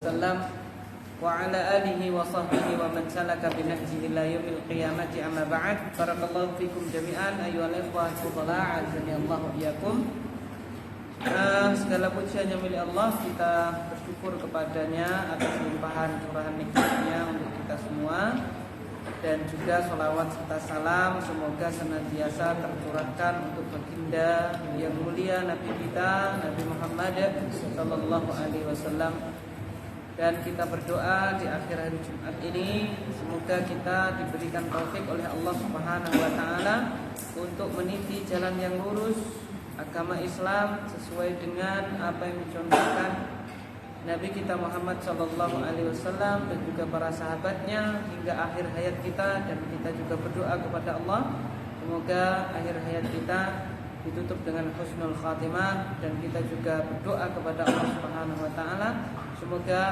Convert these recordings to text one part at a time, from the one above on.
Sallam wa ala alihi wa sahbihi wa man salaka bi nahjihi ila yaumil qiyamati amma ba'd. Barakallahu fikum jami'an ayyuhal ikhwah fudhala azani Allah wa iyyakum. Segala puji hanya milik Allah, kita bersyukur kepadanya atas limpahan curahan nikmatnya untuk kita semua, dan juga sholawat serta salam semoga senantiasa tercurahkan untuk baginda yang mulia Nabi kita Nabi Muhammad sallallahu alaihi wasallam. Dan kita berdoa di akhir hari Jumat ini semoga kita diberikan taufik oleh Allah Subhanahu wa taala untuk meniti jalan yang lurus agama Islam sesuai dengan apa yang dicontohkan Nabi kita Muhammad sallallahu alaihi wasallam dan juga para sahabatnya hingga akhir hayat kita. Dan kita juga berdoa kepada Allah semoga akhir hayat kita ditutup dengan husnul khatimah, dan kita juga berdoa kepada Allah Subhanahu wa taala semoga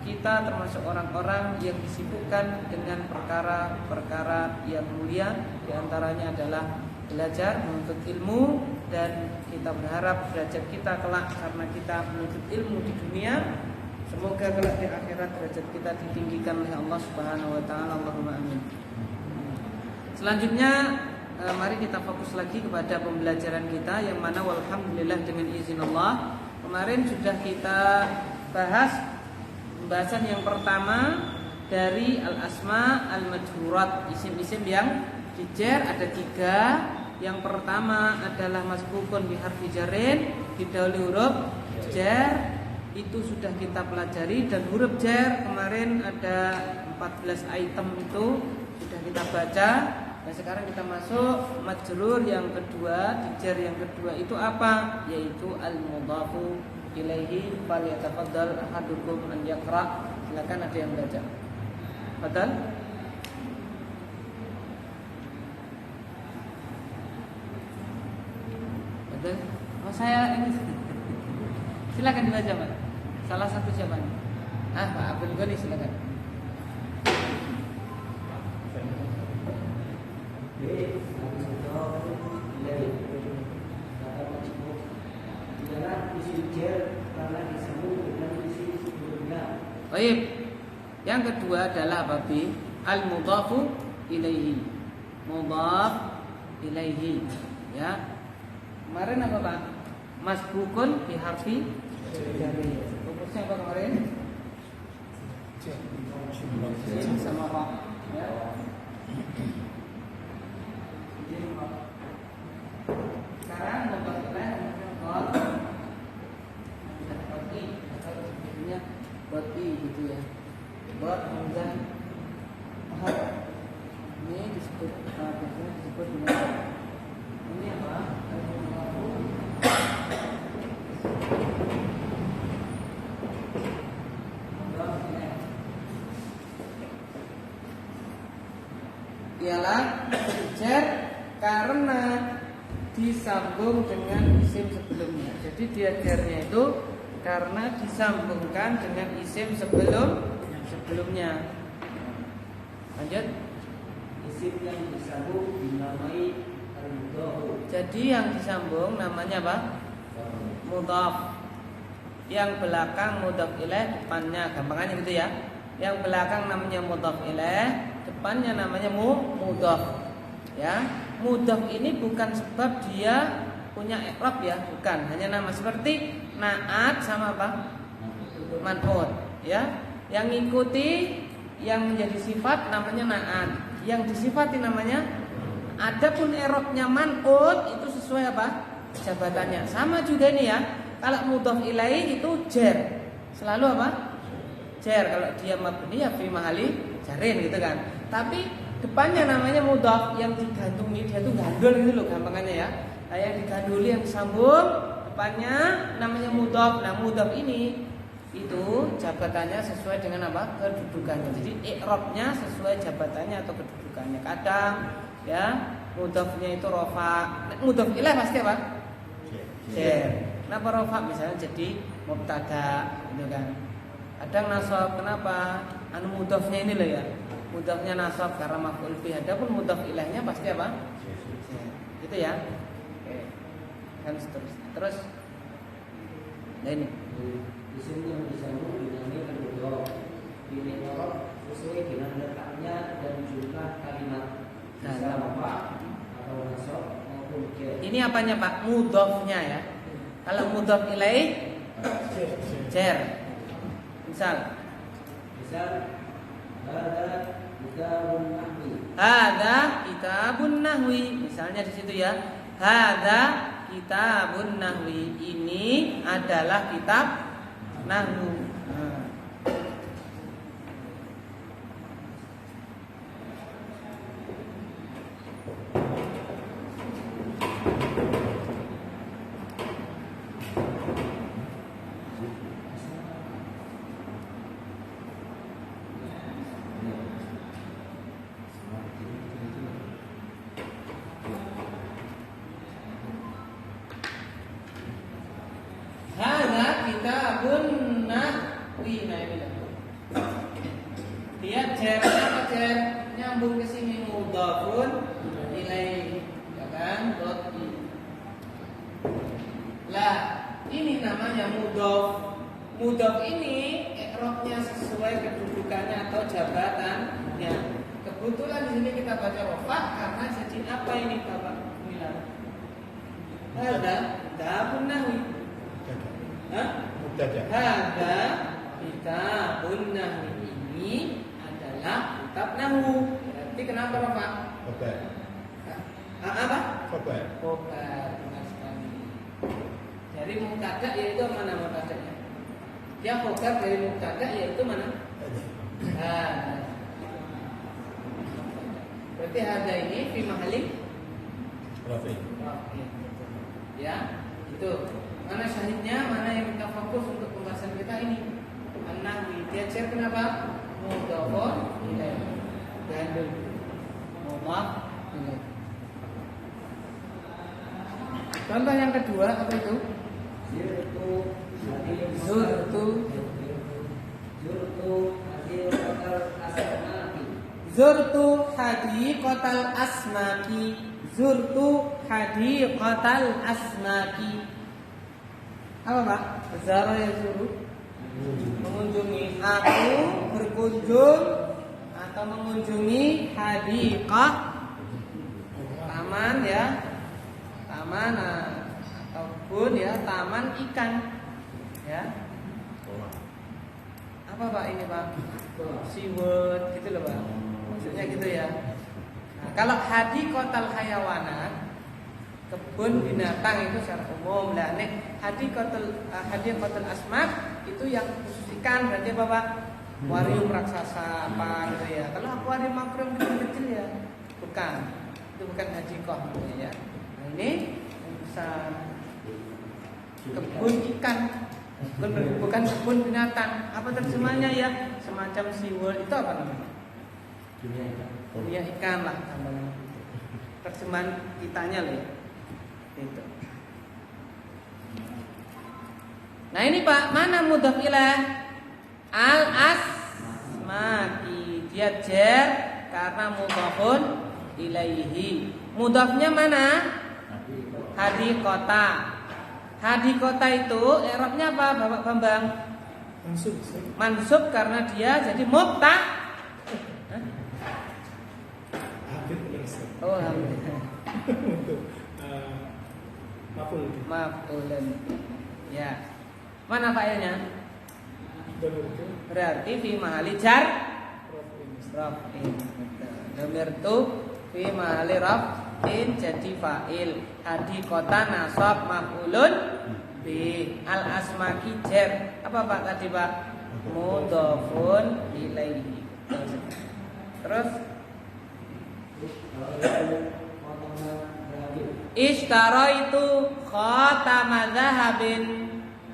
kita termasuk orang-orang yang disibukkan dengan perkara-perkara yang mulia. Di antaranya adalah belajar, menuntut ilmu, dan kita berharap derajat kita kelak karena kita menuntut ilmu di dunia, semoga kelak di akhirat derajat kita ditinggikan oleh Allah Subhanahu wa taala. Allahumma amin. Selanjutnya mari kita fokus lagi kepada pembelajaran kita, yang mana walhamdulillah dengan izin Allah kemarin sudah kita bahas pembahasan yang pertama dari al-asma al-majhurat, isim-isim yang dijer ada 3. Yang pertama adalah masbukun bi harfi jarrin, didahului huruf jar, itu sudah kita pelajari, dan huruf jar kemarin ada 14 item itu sudah kita baca. Nah sekarang kita masuk majrur yang kedua, dijar yang kedua itu apa? Yaitu al-mudhafu ilaihi. Falyatafaddal ahadukum an yaqra. Silakan, ada yang baca. Fadal. Fadal. Oh saya ini. Silakan dibaca, Pak. Salah satu siapa? Pak Abdul Ghani, silakan. Baik. Yang kedua adalah apa, Bi? Al-mudhafu ilaihi. Mudhaf ilaihi. Ya. Kemarin apa, Pak? Masbukun bi harfi jarri. Rumusnya apa kemarin? Sin sama ra. Ya. Sekarang mudhaf ilaih boti gitu ya. Bot hamzah ahad. Ini disebut biasanya disebut dengan ini apa? Ialah jar karena disambung dengan isim sebelumnya. Jadi dia jarnya itu karena disambungkan dengan isim sebelumnya. Lanjut. Isim yang disambung dinamai al-mudhaf. Jadi yang disambung namanya apa? Mudhaf. Yang belakang mudhaf ilaih, depannya gampangannya gitu ya. Yang belakang namanya mudhaf ilaih, depannya namanya mudhaf. Ya. Mudhaf ini bukan sebab dia punya i'rab ya, bukan. Hanya nama seperti naat sama apa? Man'ut, ya. Yang ngikuti yang menjadi sifat namanya naat, yang disifati namanya. Adapun i'rabnya man'ut itu sesuai apa? Jabatannya. Sama juga ini ya. Kalau mudhaf ilaih itu jar. Selalu apa? Jar. Kalau dia mabni ya fi mahali jarin gitu kan. Tapi depannya namanya mudhaf, yang digantungi dia itu gandul gitu loh gampangannya ya. Nah, yang diganduli yang disambung depannya namanya mudhaf. Nah, mudhaf ini itu jabatannya sesuai dengan apa? Kedudukannya. Jadi i'rabnya sesuai jabatannya atau kedudukannya. Kadang ya mudhafnya itu rafa. Mudhaf ilaih pasti apa? Jar. Kenapa rafa? Misalnya jadi mubtada gitu kan. Kadang nasab, kenapa? Mudhafnya ini loh ya. Mudhafnya nasab karena maf'ul bih. Adapun mudhaf ilaihnya pasti apa? Gitu ya. Kan seterusnya. Terus nah ini isim yang disambung dinamai kedua Ini apanya Pak? Mudhofnya ya. Kalau mudhof ilaih jar. Misal Hada kitabun nahwi. Misalnya di situ ya. Hada kitabun nahwi. Ini adalah kitab nahwu. Hada kitabun nahwi. Nah ini dia jernya apa jer? Nyambung ke sini mudhafun ilaih, ya kan? Doti. Lah, ini namanya mudhaf. Mudhaf ini i'rabnya sesuai kedudukannya atau jabatannya. Kebetulan di sini kita baca rafa karena jadi apa ini Bapak bilang? Hada kitabun nahwi. Hada kitabun nahwi. Ini adalah kitab nahwu. Berarti kenapa Bapak? Khobar. Apa? Khobar. Khobar. Benar sekali. Dari mubtada yaitu mana mubtadanya? Dia khobar dari mubtada yaitu mana? Hada. Berarti hada ini fi mahalli Rafi. Rafi. Ya, itu. Mana syahidnya, mana yang kita fokus untuk pembahasan kita ini? An-nahwi. Dia cer kenapa? Mudhafun ilaih. Gandul. Mudhaf ilaih. Contoh yang kedua apa itu? Zurtu hadiqatal asmaki. Zurtu hadiqatal asmaki. Apa Pak? Zara yazuru. Mengunjungi. Aku berkunjung atau mengunjungi hadiqah, taman ya, taman ataupun ya taman ikan ya. Apa Pak ini Pak? Seaword gitu loh Pak. Maksudnya gitu ya. Nah, kalau hadiqatal hayawanat, kebun binatang itu secara umum. Lah nek hadiqatul asmak itu yang khusus ikan, berarti apa Pak? Akuarium raksasa apa gitu ya. Kalau akuarium kecil ya bukan. Itu bukan hadiqah namanya ya. Nah ini bisa kebun ikan. Bukan kebun binatang. Apa terjemahnya ya? Semacam SeaWorld itu apa namanya? Dunia ikan lah namanya. Terjemahan kitanya loh ya. Itu. Nah ini Pak, mana mudhaf ilaih? Al-asmaki. Dia jar karena mudhafun ilaihi. Mudhafnya mana? Hadiqata. Hadiqata itu i'rabnya apa Bapak Bambang? Mansub. Mansub karena dia jadi mubta. Oh, alhamdulillah. Maf'ulun. Ya. Mana fa'ilnya? Berarti fi mahalli jar raf'in. Dhamir tu fi mahalli raf'in jadi fa'il. Hadiqata nasab maf'ulun bi. Al asmaki jar. Apa Pak tadi Pak? Mudhafun ilaihi. Terus Ishtaraitu khatama dhahabin.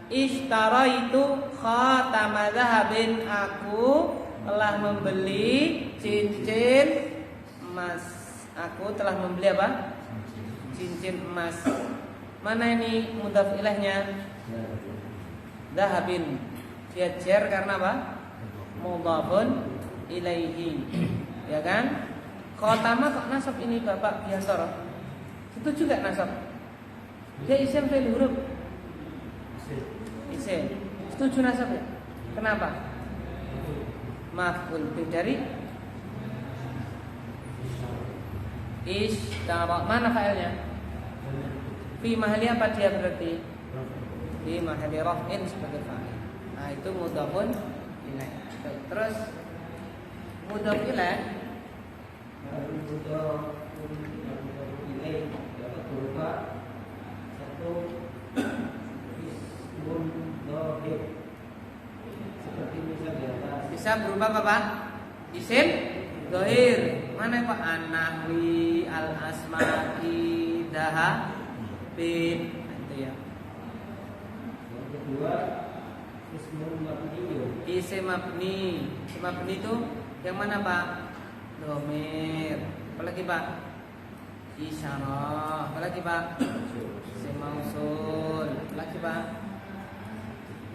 Ishtaraitu khatama dhahabin. Aku telah membeli cincin emas. Aku telah membeli apa? Cincin emas. Mana ini mudhaf ilaihnya? Dhahabin. Dia jar karena apa? Mudhafun ilaihi. Ya kan? Khatama kok nasab ini Bapak Biantoro? Itu juga nasab. Dia isim fi'il huruf. Isim. Setuju nasab ya? Kenapa? Maf'ul dari ishtara. Mana fa'ilnya? Fi mahali apa dia berarti? Fi mahali raf'in sebagai fa'il. Nah, itu mudhafun ilaih. Terus mudhaf ilaih dapat berupa satu ismun dhahir seperti misal di atas. bisa berupa apa Pak? Isim dhahir. Mana Pak? An-nahwi, al-asma'i, daha, bin. Itu ya. Yang kedua ismun mabniyun. Isim mabni. Isim mabni itu yang mana Pak? Dhamir. Apalagi Pak? Isyarah. Apalagi Pak? Isim mausul. Apalagi Pak?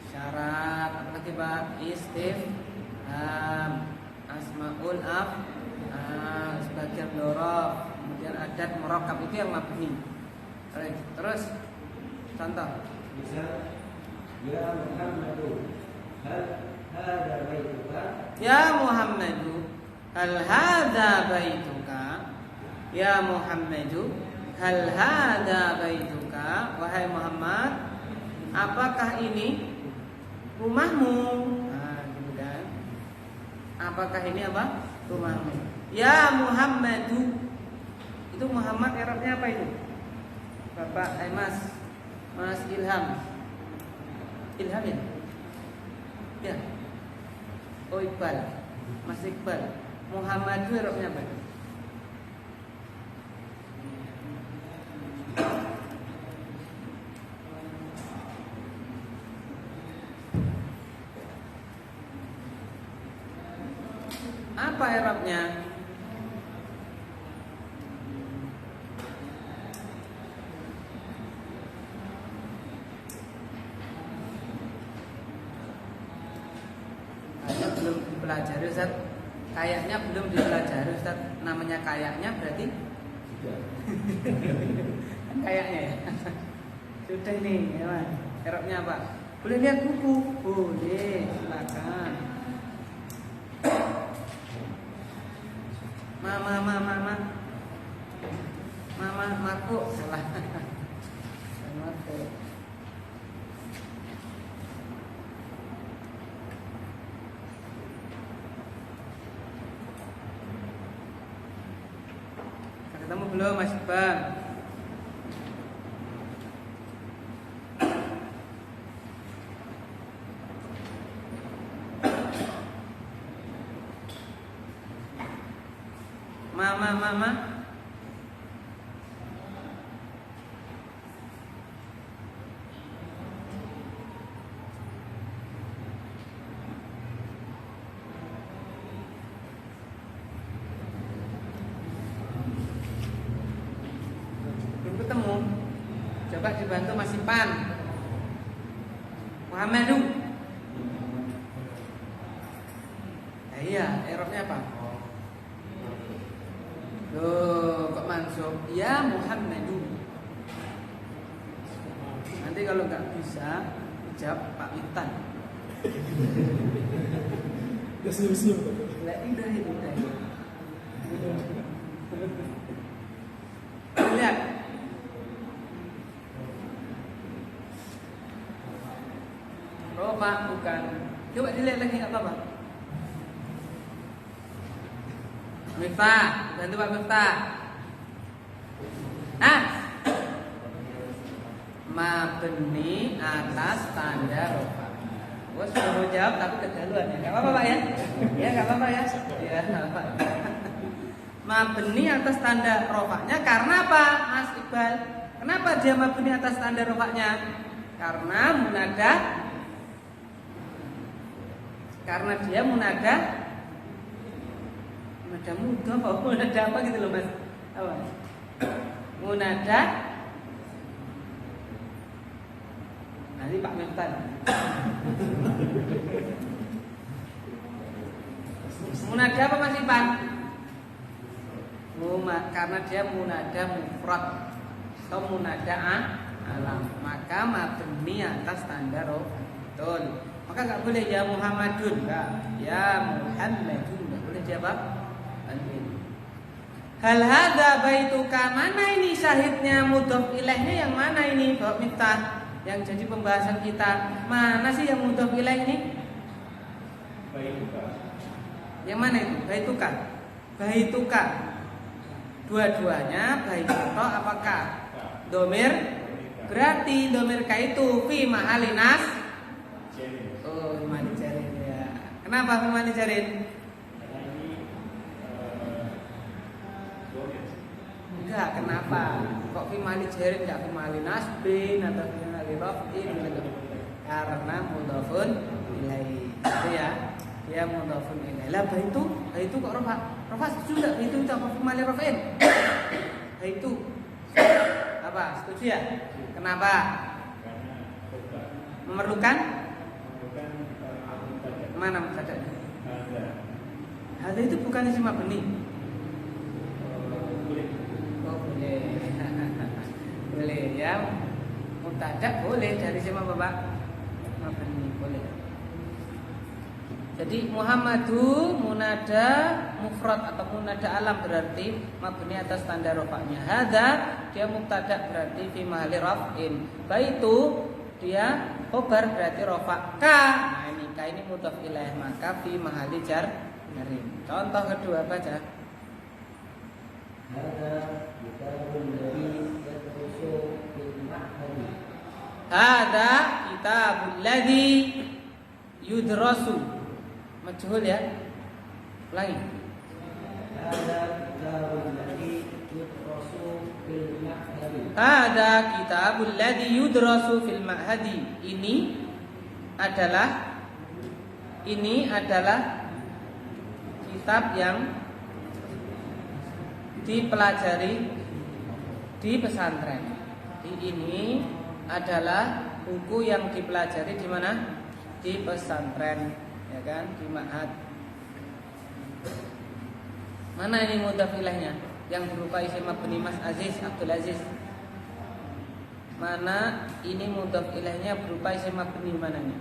Syarat. Apalagi Pak? Istifham. Asmaul sebagian dhorof. Kemudian adat murakkab itu yang mabni. Terus contoh. Misal ya Muhammadu hal hadza baituka. Ya Muhammadu hal hadza baituka. Ya Muhammadu hal hadza baituka. Wahai Muhammad, apakah ini rumahmu? Nah, gitu kan. Apakah ini apa? Rumahmu. Ya Muhammadu. Itu Muhammad Arabnya apa itu? Bapak Mas Ilham. Ilham ya? Ya. Oh Iqbal. Mas Iqbal. Muhammad itu Arabnya apa? Apa Arabnya? Kayaknya belum dipelajari Ustaz. Kayaknya belum dipelajari Ustaz. Namanya kayaknya berarti kayaknya ya. Sudah nih, ya Mas. Arabnya apa? Boleh lihat buku? Boleh, silakan. Mama Marco salah. Marco. Ketemu belum Mas Iqbal? Mama. Belum ketemu. Coba dibantu Mas Ipan. Muhammadu. Iya, Arabnya apa? Loh, kok mansub? Ya Muhammadu. Nanti kalau nggak bisa, jawab Pak Witan. Senyum-senyum. Lah udah itu udah. Lihat. Rofa bukan. Coba dilihat lagi nggak apa-apa. Miftah, bantu Pak Miftah. Mabni atas tanda rofa. Gue suruh jawab tapi kedaluan ya. Gak apa-apa Pak ya? Ya gak apa-apa ya? Ya gak apa-apa. Mabni atas tanda rofanya karena apa Mas Iqbal? Kenapa dia mabni atas tanda rofanya? Karena munadah. Karena dia munadah mudah apa? Munadah apa gitu loh Mas? Apa? Munadah. Nanti Pak Miftah. Munadah apa Mas Ipan? Karena dia munadah mufrad atau munadah alam, maka mabni atas tanda betul. Maka nggak boleh ya Muhammadun, enggak. Ya Muhammadun, nggak boleh dia apa? Hal hadza baituka, mana ini syahidnya mudhof ilaihnya yang mana ini Bapak Miftah? Yang jadi pembahasan kita, mana sih yang mudhof ilaih ini? Baituka. Yang mana itu? Baituka. Baituka. Dua-duanya baituka apakah? Domir. Berarti domir ka itu fi mahalinas. Oh, fi mahali jarin ya. Kenapa fi mahali jarin? Enggak, kenapa? Kok fi mahali jarin enggak fi mahali nasbin atau fi mahali raf'in gitu? Karena mudhofun ilaih. Itu ya. Dia mudhofun ilaih. Lah itu kok rafa? Rafa setuju enggak? Itu apa fi mahali raf'in? Itu apa? Setuju ya? Kenapa? Memerlukan? Mana mubtada'nya? Ada itu bukan isim mabni. Oh boleh. Boleh ya. Mubtada' boleh dari isim apa Pak? Mabni boleh. Jadi Muhammadu munada mufrad atau munada alam berarti mabni atas tanda rafa'nya. Hadza dia mubtada berarti fi mahalli raf'in. Baitu dia khobar berarti rafa' ka. Nah ini ka ini mudhof ilaih maka fi mahalli jar. Contoh kedua baca. Hadza kitabul ladzi yudrasu. Majhul ya. Ulangi. Ada kitabul ladzi yudrasu fil ma'hadi. Ini adalah kitab yang dipelajari di pesantren. Ini adalah buku yang dipelajari di mana? Di pesantren. Ya kan, di ma'had. Mana ini mudhaf ilaihnya yang berupa isim mabni Mas Aziz Abdul Aziz? Mana ini mudhaf ilaihnya berupa isim mabni mananya?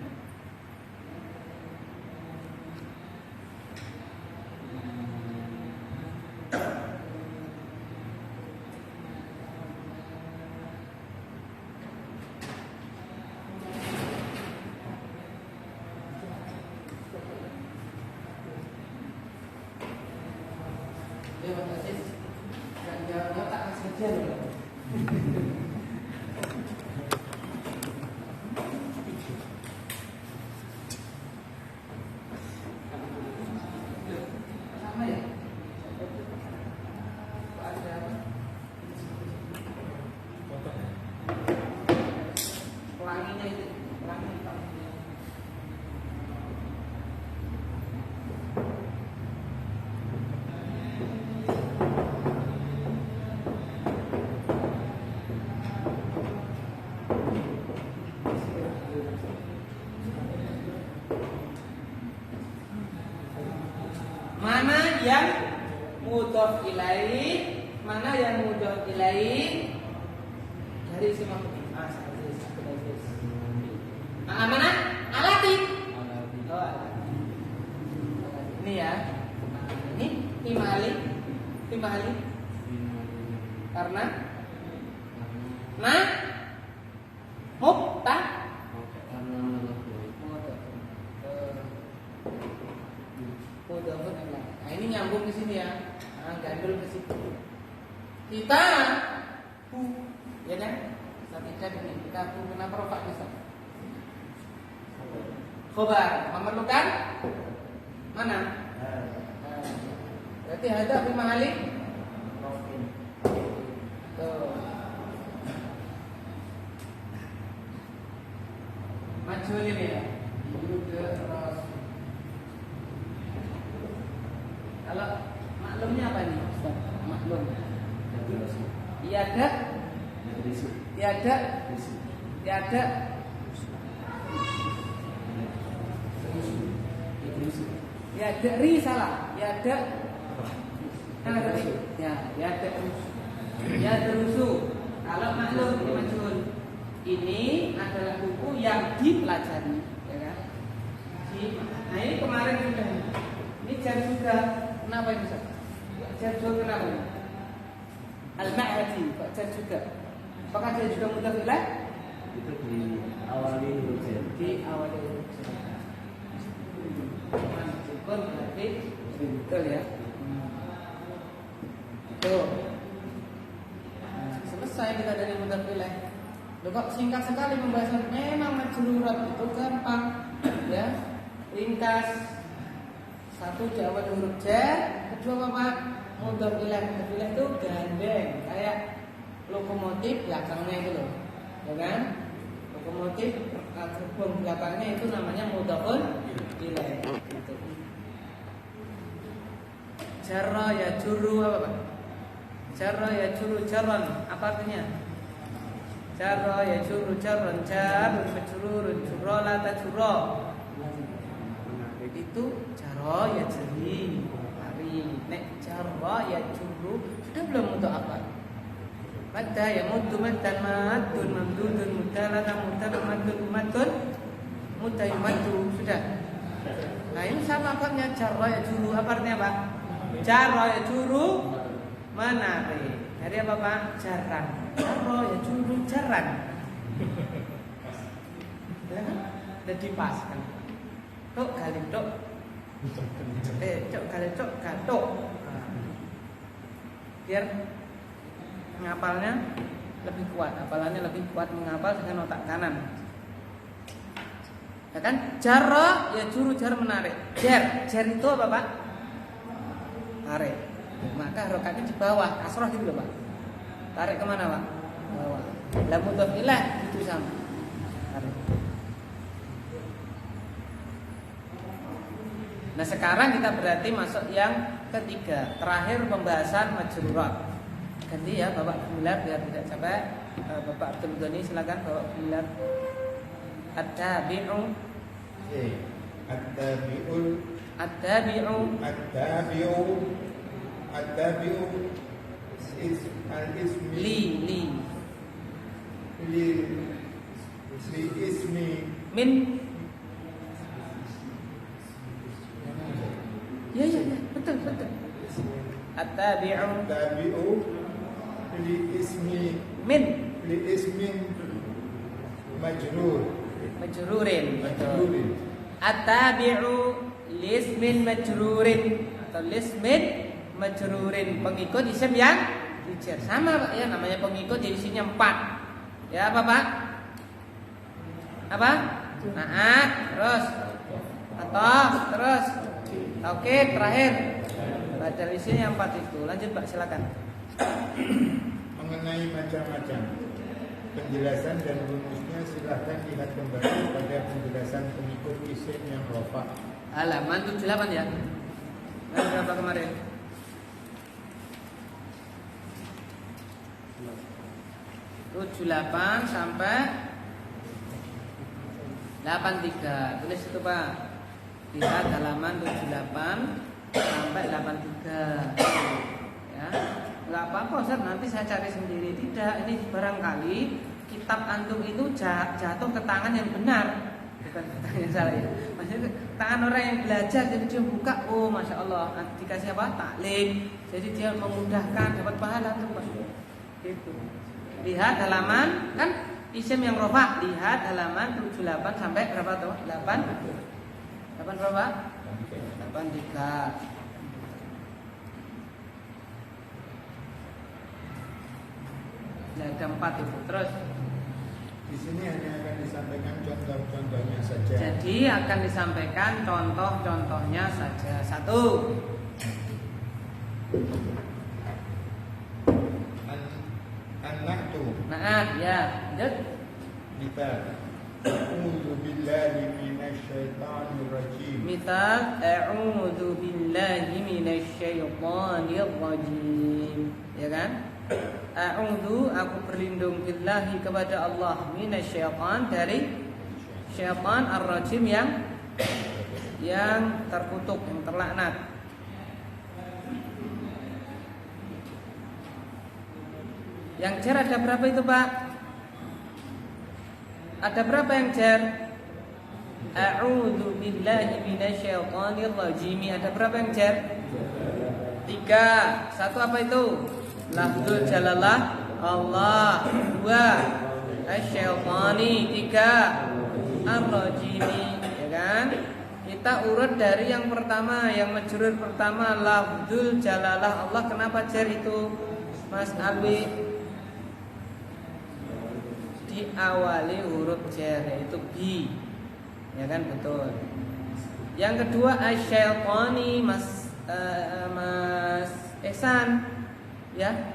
Yang mudhof ilaih, mana yang mudhof ilaih dari isim mabni Mas Aziz Abdul Aziz. Mana? Alati. Oh, alati. Ini ya. Ini timali. Karena mubta. Nah ini nyambung ke sini ya, gandul ke situ. Kita, ya kan? Kita ini kita kenapa rofa bisa? Khobar memerlukan mana? Berarti ada lima kali. Majhul ini ya. Kalau maklumnya apa nih? Maklum. Tiada. Tiada ri salah. Tiada. Kan ada ri. Ya terusu. Kalau maklum ini majhul. Ini adalah buku yang dipelajari, ya kan? Nah ini kemarin sudah. Ini jam sudah. Kenapa ini Ustaz? Jam sudah kenapa? Al-Ma'hadi kok jar juga. Apakah dia juga mudhaf ilaih? Itu di awali huruf jar. Di awal huruf jar. Meskipun berarti betul ya. Tuh. Nah, selesai kita dari mudhaf ilaih. Loh kok singkat sekali pembahasan. Memang majrurat itu gampang ya. Ringkas. Satu di awal huruf jar, kedua apa? Mudhaf ilaih. Mudhaf ilaih itu gandeng kayak lokomotif belakangnya itu loh. Ya kan? Lokomotif gerbong belakangnya itu namanya mudhafun ilaih gitu. Jarra ya juru apa Pak? Jarra ya juru jarran apa artinya? Jarra ya juru jarran jar majrurun jurra la tajurra. Itu jarra ya jeri hari. Nek jarra ya juru sudah belum untuk apa? Madda ya muddu maddan maddun mamdudun mudalatan muddun maddun mudayumaddu sudah. Nah ini sama akadnya jarra ya juru apa artinya Pak? Jarra ya juru menarik. Dari apa Pak? Jarran. Jarra ya juru jarran. Ya kan? Jadi pas kan. Tok kali tok. Cok kali cok gatok. Biar ngapalnya lebih kuat, hafalannya lebih kuat menghafal dengan otak kanan. Ya kan? Jarra ya juru jar menarik. Jar itu apa Pak? Tarik. Maka harokatnya di bawah, kasroh gitu loh Pak. Tarik kemana Pak? Bawah. Lah mudhaf ilaih itu sama. Tarik. Nah sekarang kita berarti masuk yang ketiga, terakhir pembahasan majrurat. Ganti ya Bapak Gumilar biar tidak capek. Bapak Abdul Ghani silakan Bapak Gumilar. At-tabi'u. At-tabi'u al-ismi li ismi min. Ya betul. At-tabi'u li ismin majrurin. Betul. At-tabi'u li ismin majrurin atau lismin majrurin, pengikut isim yang dijar. Sama Pak ya, namanya pengikut jadi isinya 4. Ya apa Pak? Apa? Naat, terus atau terus oke, terakhir badal isinya 4 itu. Lanjut Pak, silakan. Mengenai macam-macam penjelasan dan rumusnya silahkan lihat kembali pada penjelasan pengikut isim yang rofa. Halaman 78 ya. Berapa kemarin? 78 sampai 83. Tulis itu Pak. Lihat halaman 78 sampai 83. Ya. Enggak apa-apa Ustaz, nanti saya cari sendiri. Tidak, ini barangkali kitab antum itu jatuh ke tangan yang benar. Bukan ke tangan yang salah ya. Maksudnya tangan orang yang belajar, jadi dia buka, oh Masya Allah, dikasih apa? Taklim. Jadi dia memudahkan, dapat pahala tuh Pak. Gitu. Lihat halaman, kan isim yang rofa. Lihat halaman 78 sampai berapa tuh? 8 berapa? 83. Ya, ada 4 itu. Terus Di sini hanya akan disampaikan contoh-contohnya saja. jadi akan disampaikan contoh-contohnya saja. 1. An-na'tu. Naat ya. Lanjut. Kita a'udzu billahi minasyaitonir rajim. Misal a'udzu billahi minasyaitonir rajim. Ya kan? A'udzu, aku berlindung billahi kepada Allah minasyaiton, dari syaitan ar-rajim yang terkutuk, yang terlaknat. Yang jar ada berapa itu Pak? Ada berapa yang jar? A'udzu billahi minasyaitonir rajim. Ada berapa yang jar? 3. 1 apa itu? lafzul jalalah Allah. 2 asy-syaitani. 3 ar-rajimi, ya kan? Kita urut dari yang pertama, yang majrur pertama lafzul jalalah Allah. Kenapa jar itu, Mas Alwi? Diawali huruf jar yaitu bi, ya kan? Betul. Yang kedua asy-syaitani, Mas Ihsan, ya.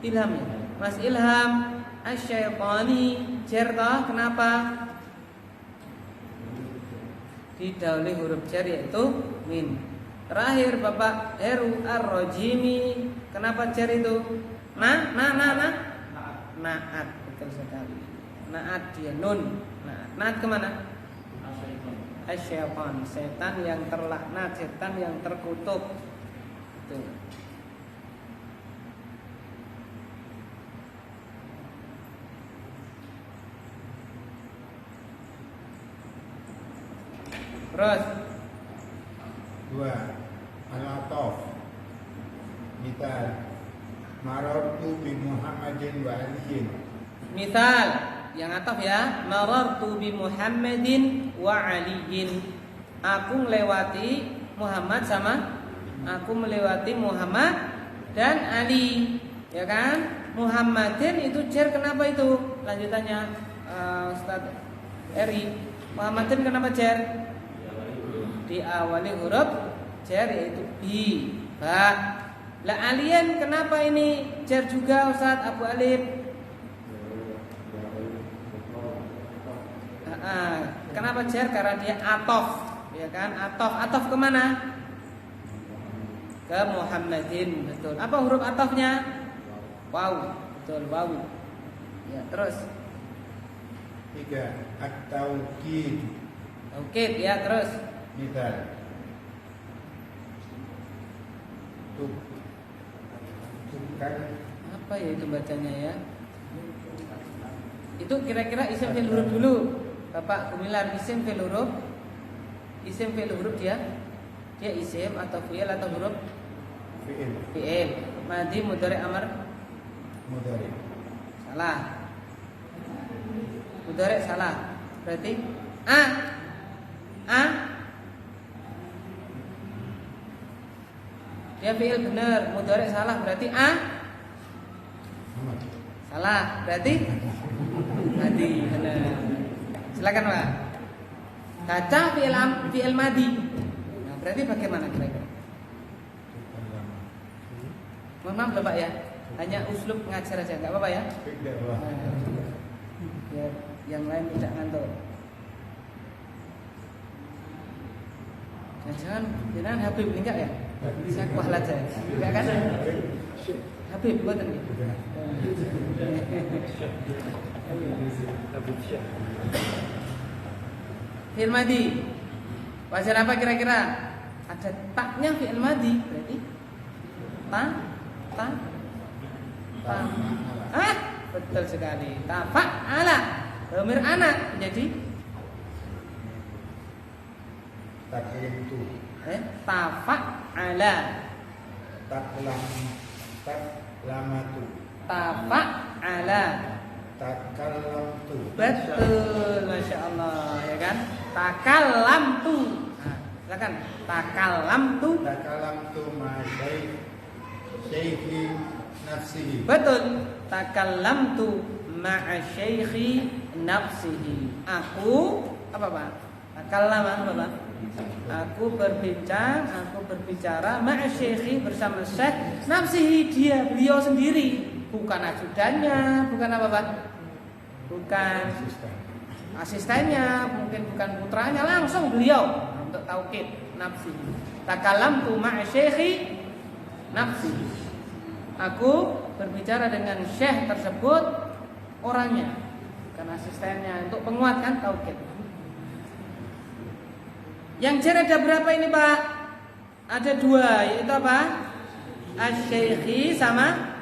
Ilham ya? Mas Ilham, asy-syaitani jar toh, kenapa? Didahului huruf jar yaitu min. Terakhir Bapak Heru ar-rajimi, kenapa jar itu? Naat, betul sekali. Naat dia nun. Naat kemana? Asyaitan, setan yang terlaknat, setan yang terkutuk. Tuh. Terus 2 al-ataf. Misal marartu bi Muhammadin wa alihin. misal yang ataf ya, marartu bi Muhammadin wa aliyin. Aku melewati Muhammad sama aku melewati Muhammad dan Ali, ya kan? Muhammadin itu jar, kenapa itu? Lanjutannya Ustaz Eri, Muhammadin kenapa jar? Diawali huruf jar yaitu bi, ba. Lah alien kenapa ini jar juga Ustaz Abu Alif? Kenapa jar? Karena dia atof, ya kan? Atof kemana? Ke Muhammadin, betul. Apa huruf atofnya? Waw, betul, waw. Ya, terus 3 at-taukid. Oke, ya, terus Misal tukan. apa ya itu bacanya ya? Itu kira-kira isim fi'il huruf dulu. Bapak Gumilar, isim fi'il huruf. Isim fi'il huruf dia isim atau fi'il atau huruf? Fi'il. Madi, mudhari, amr. Mudhari. Salah. Mudhari salah. Berarti a. Dia fi'il benar, mudhari salah, berarti a. Salah, berarti madi benar. Silakan Pak. Kaca fi'il madi. Nah, berarti bagaimana kira-kira? Mohon maaf Bapak ya, hanya uslub ngajar aja, nggak apa-apa ya. Biar yang lain tidak ngantuk. Jangan Habib enggak ya? Saya kuahlat saya. Enggak kan? Habib buatan ya. Fi'il madi. Wajar apa kira-kira? Ada taknya fi'il madi, berarti ta. Betul sekali. Tafa'ala. Dhamir anak menjadi taklamtu. Tafa'ala. Taklamatu. Tafa'ala. Takallamtu. Betul, Masya Allah, ya kan? Takallamtu. Nah, silakan. Takallamtu ma syekhi nafsihi. Betul. Takallamtu ma'a syekhi nafsihi. Aku apa Pak? Takallama apa Pak? Aku berbicara ma'a syekhi bersama syekh nafsihi, beliau sendiri, bukan ajudannya, bukan apa Pak? Bukan asistennya, mungkin bukan putranya, langsung beliau untuk taukid nafsihi. Takallamtu ma'a syekhi nafsihi. Aku berbicara dengan syekh tersebut orangnya, bukan asistennya, untuk penguatkan taukid. Yang jar ada berapa ini Pak? Ada 2, yaitu apa? Asy-syekhi sama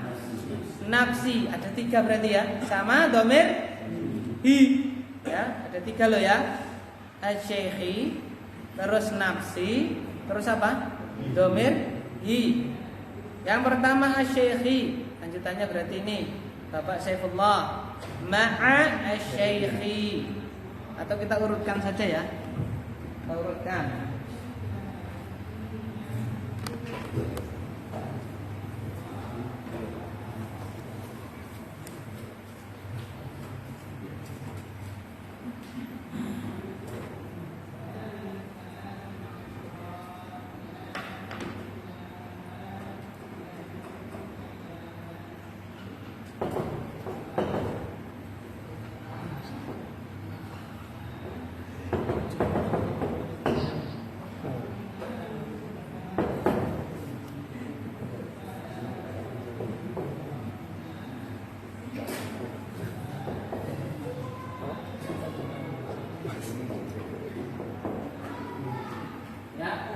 nafsi. Ada 3 berarti ya. Sama dhamir hi. Ya, ada 3 loh ya. Asy-syekhi, terus nafsi, terus apa? Dhamir hi. Yang pertama asy-syaikhi. Lanjutannya berarti ini Bapak Saifullah. Ma'a asy-syaikhi. Atau kita urutkan saja ya. Kita urutkan.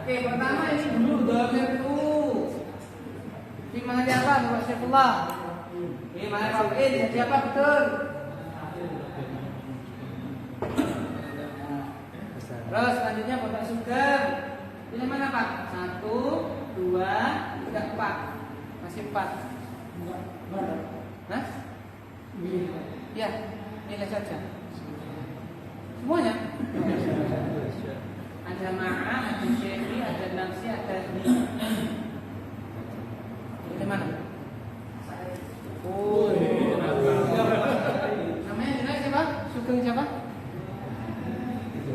Oke, pertama ini dulu dhamirku. Di mana apa Bapak Saifullah? Di mana Rafin? Jadi apa betul? Terus selanjutnya Bapak Sugeng. Pilih mana Pak? 1, 2, 3, 4. Masih 4. Hah? Ya, pilih saja. Semuanya? Ada ma'a, ada syekhi, ada nafsi, ada ni. Ini mana? Oh. Namanya jelas siapa? Sugeng siapa?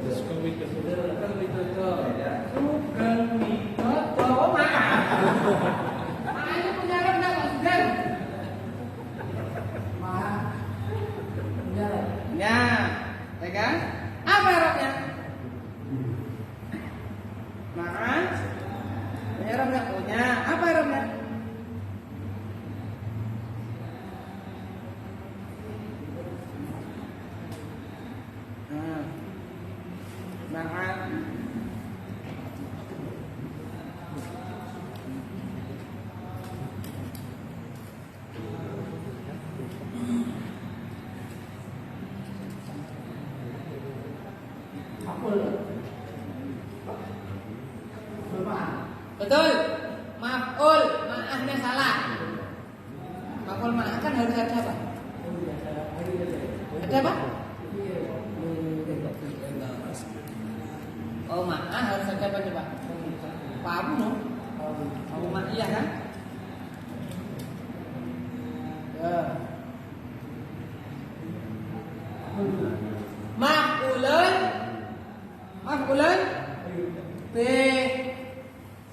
Sugeng Widodo. Sugeng Widodo. Oh, ma'a. Ma'a ini punya Arab enggak Pak Sugeng? Ma'a. Ya, ya kan? Apa Arabnya? Ma'a. Ini Arabnya punya. Apa Arabnya? Ma'a. Betul. Maf'ul, ma'ahnya salah. Maf'ul ma'ah kan harus ada apa? Ada apa? Oh, ma'ah harus ada apa coba? Paham no? Oh, ma'iyah kan? Ya. Maf'ulun. Maf'ulun. B.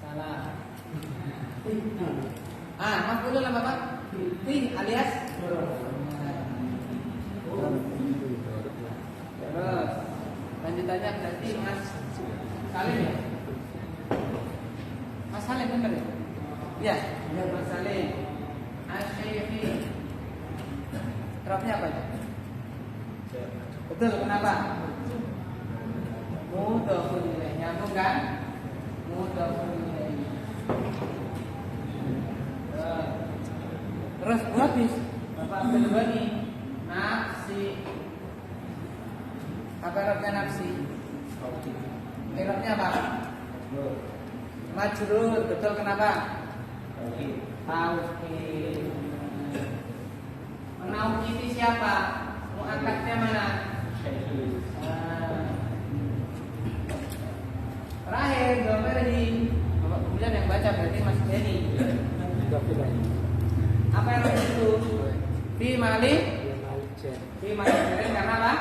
Salah. Maf'ulun apa Pak? Fi alias terus lanjutannya berarti Mas Salim ya? Mas Salim benar ya? Iya, Mas Salim. Asy-syaikhi. Terapnya apa itu? Betul, kenapa? Mudhofun ilaih. Nyambung kan? Mudhofun ilaih. Terus habis Bapak Abdul Ghani. Nafsi. Apa Arabnya nafsi? Arabnya apa? Majrur. Betul, kenapa? Tauhid. Menauhidi siapa? Mu'akadnya mana? Terakhir Domerhi. Bapak kemudian yang baca berarti Mas Denny. Apa yang itu? Fi mali karena apa?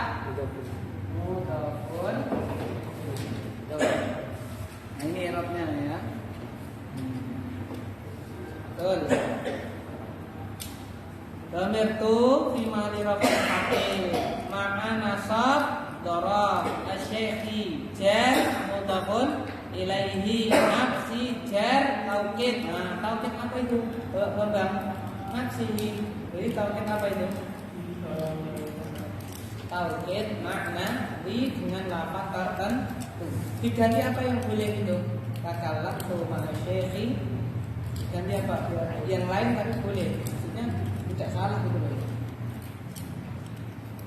Mudhofun. Nah, ini Arabnya ya. Betul. Dhamir tu fi mali raf'il fa'il. Ma'a nasab darab asy-syaikhi jar mudhofun ilaihi nafsi jar taukid. Nah, taukid apa itu? Bambang. Nafsihi. Jadi taukid apa itu? Taukid makna di dengan lafaz tertentu. Diganti apa yang boleh itu? Takallam tu ma'a syekhi. Diganti apa? Yang lain tapi boleh. Maksudnya tidak salah gitu loh.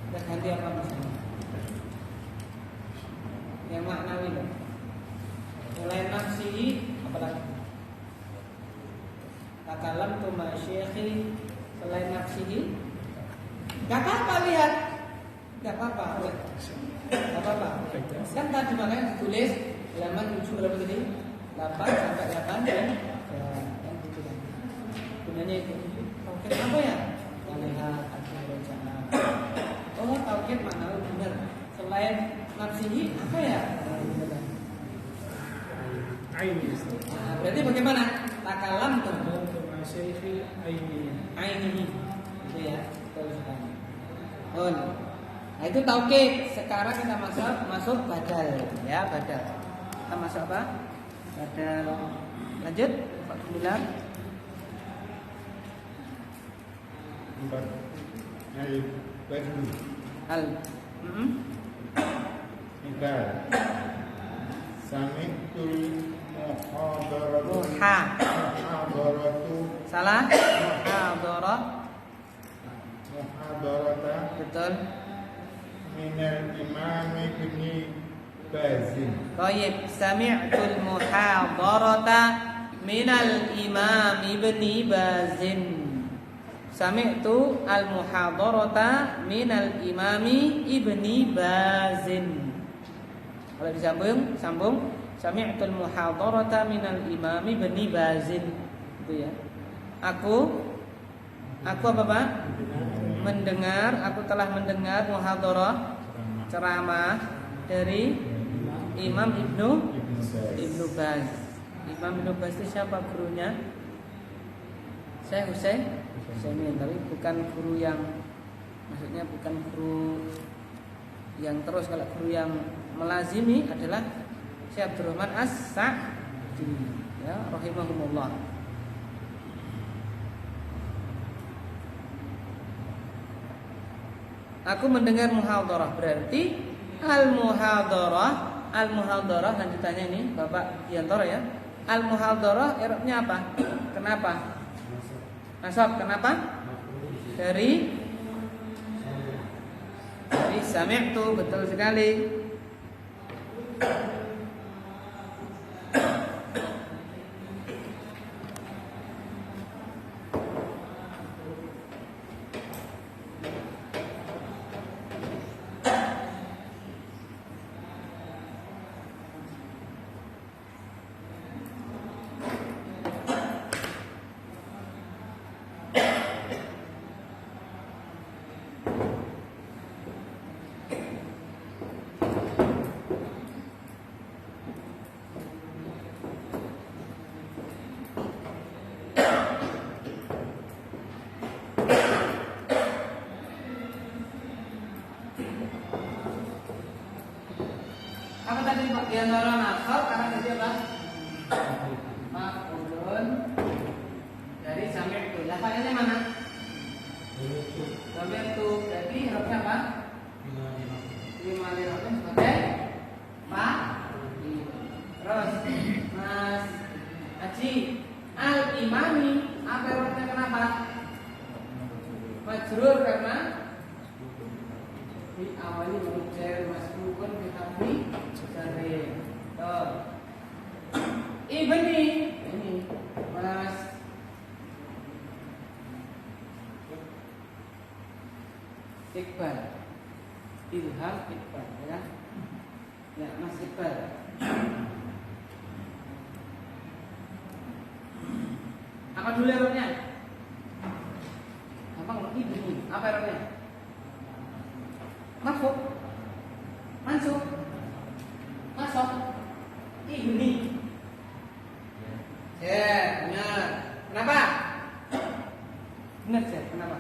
Kita ganti apa misalnya? Yang maknawi loh. Yang lain nafsihi apa lagi? takalam tu ma syekhi selain nafsihi. Gak apa-apa lihat. Gak apa-apa. Gak apa-apa. Kan tadi makanya ditulis halaman 7 berapa tadi? 8 sampai 8 dan ya, kan gitu kan. Gunanya itu. Tauhid apa ya? Melihat al-rojaah. Oh, tauhid mana benar. Selain nafsihi apa ya? Aini. Nah, berarti bagaimana? Takalam tuh. Syekhi aini. Ainihi. Itu ya. Betul sekali. On. Nah, itu tauhid. Sekarang kita masuk badal ya, badal. Kita masuk apa? Badal. Lanjut, Pak Bilang. 4 al-badlu. Al. Misal sami'tul muhadaratu Salah. muhadarata Betul. minal imam ibni Bazin. Baik, sami'tul muhadarata minal imam ibni Bazin. Sami'tu al-muhadarata minal imami ibni Bazin. Kalau sambung sami'tul muhadarata minal imami ibni Bazin. Itu ya. Aku apa Pak? Aku telah mendengar muhadarah ceramah dari Imam Ibnu Baz. Imam Ibnu Baz itu siapa gurunya? Saya Husaimin, tapi bukan guru yang, maksudnya bukan guru yang terus. Kalau guru yang melazimi adalah Syekh Abdurrahman As-Sa'di, ya, rahimahumullah. Aku mendengar muhadarah, berarti al-muhadarah lanjutannya ini Bapak Diantoro ya. Al-muhadarah i'rabnya apa? Kenapa? Nasab, kenapa? Dari sami'tu, betul sekali. Apa tadi Pak? Diantara nasab karena jadi apa? Maf'ulun dari sami'tu. Lafaznya mana? Sami'tu. Jadi harusnya apa? Lima lirotnya sebagai fa'il. Terus Mas Haji, al-imami apa harusnya kenapa? Majrur karena di awali mujair masbukun bihamdi jari. Ibni ini Mas Iqbal, Ilham Iqbal ya. Ya, Mas Iqbal. Apa dulu errornya? Gampang, ibni. Apa errornya? Masuk, ibni. Ya, benar. Kenapa? Benar sih, kenapa?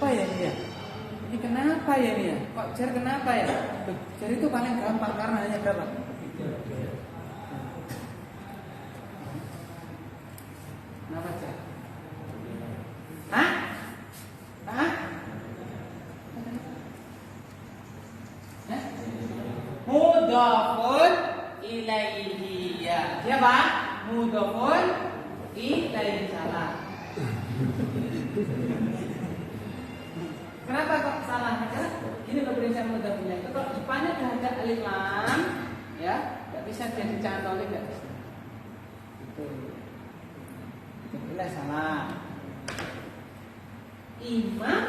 Apa ya dia? Ini kenapa ya dia? Kok jar kenapa ya? Jar itu paling gampang karena hanya berapa? Kenapa jar? Hah? Mudhafun ilaihi ya. Siapa? mudhofun ilaihi salah. Kenapa kok salah? Karena gini loh prinsip mudhofnya itu kalau depannya udah ada alif lam, ya nggak bisa jadi cantolin, nggak bisa. Itu salah. Imam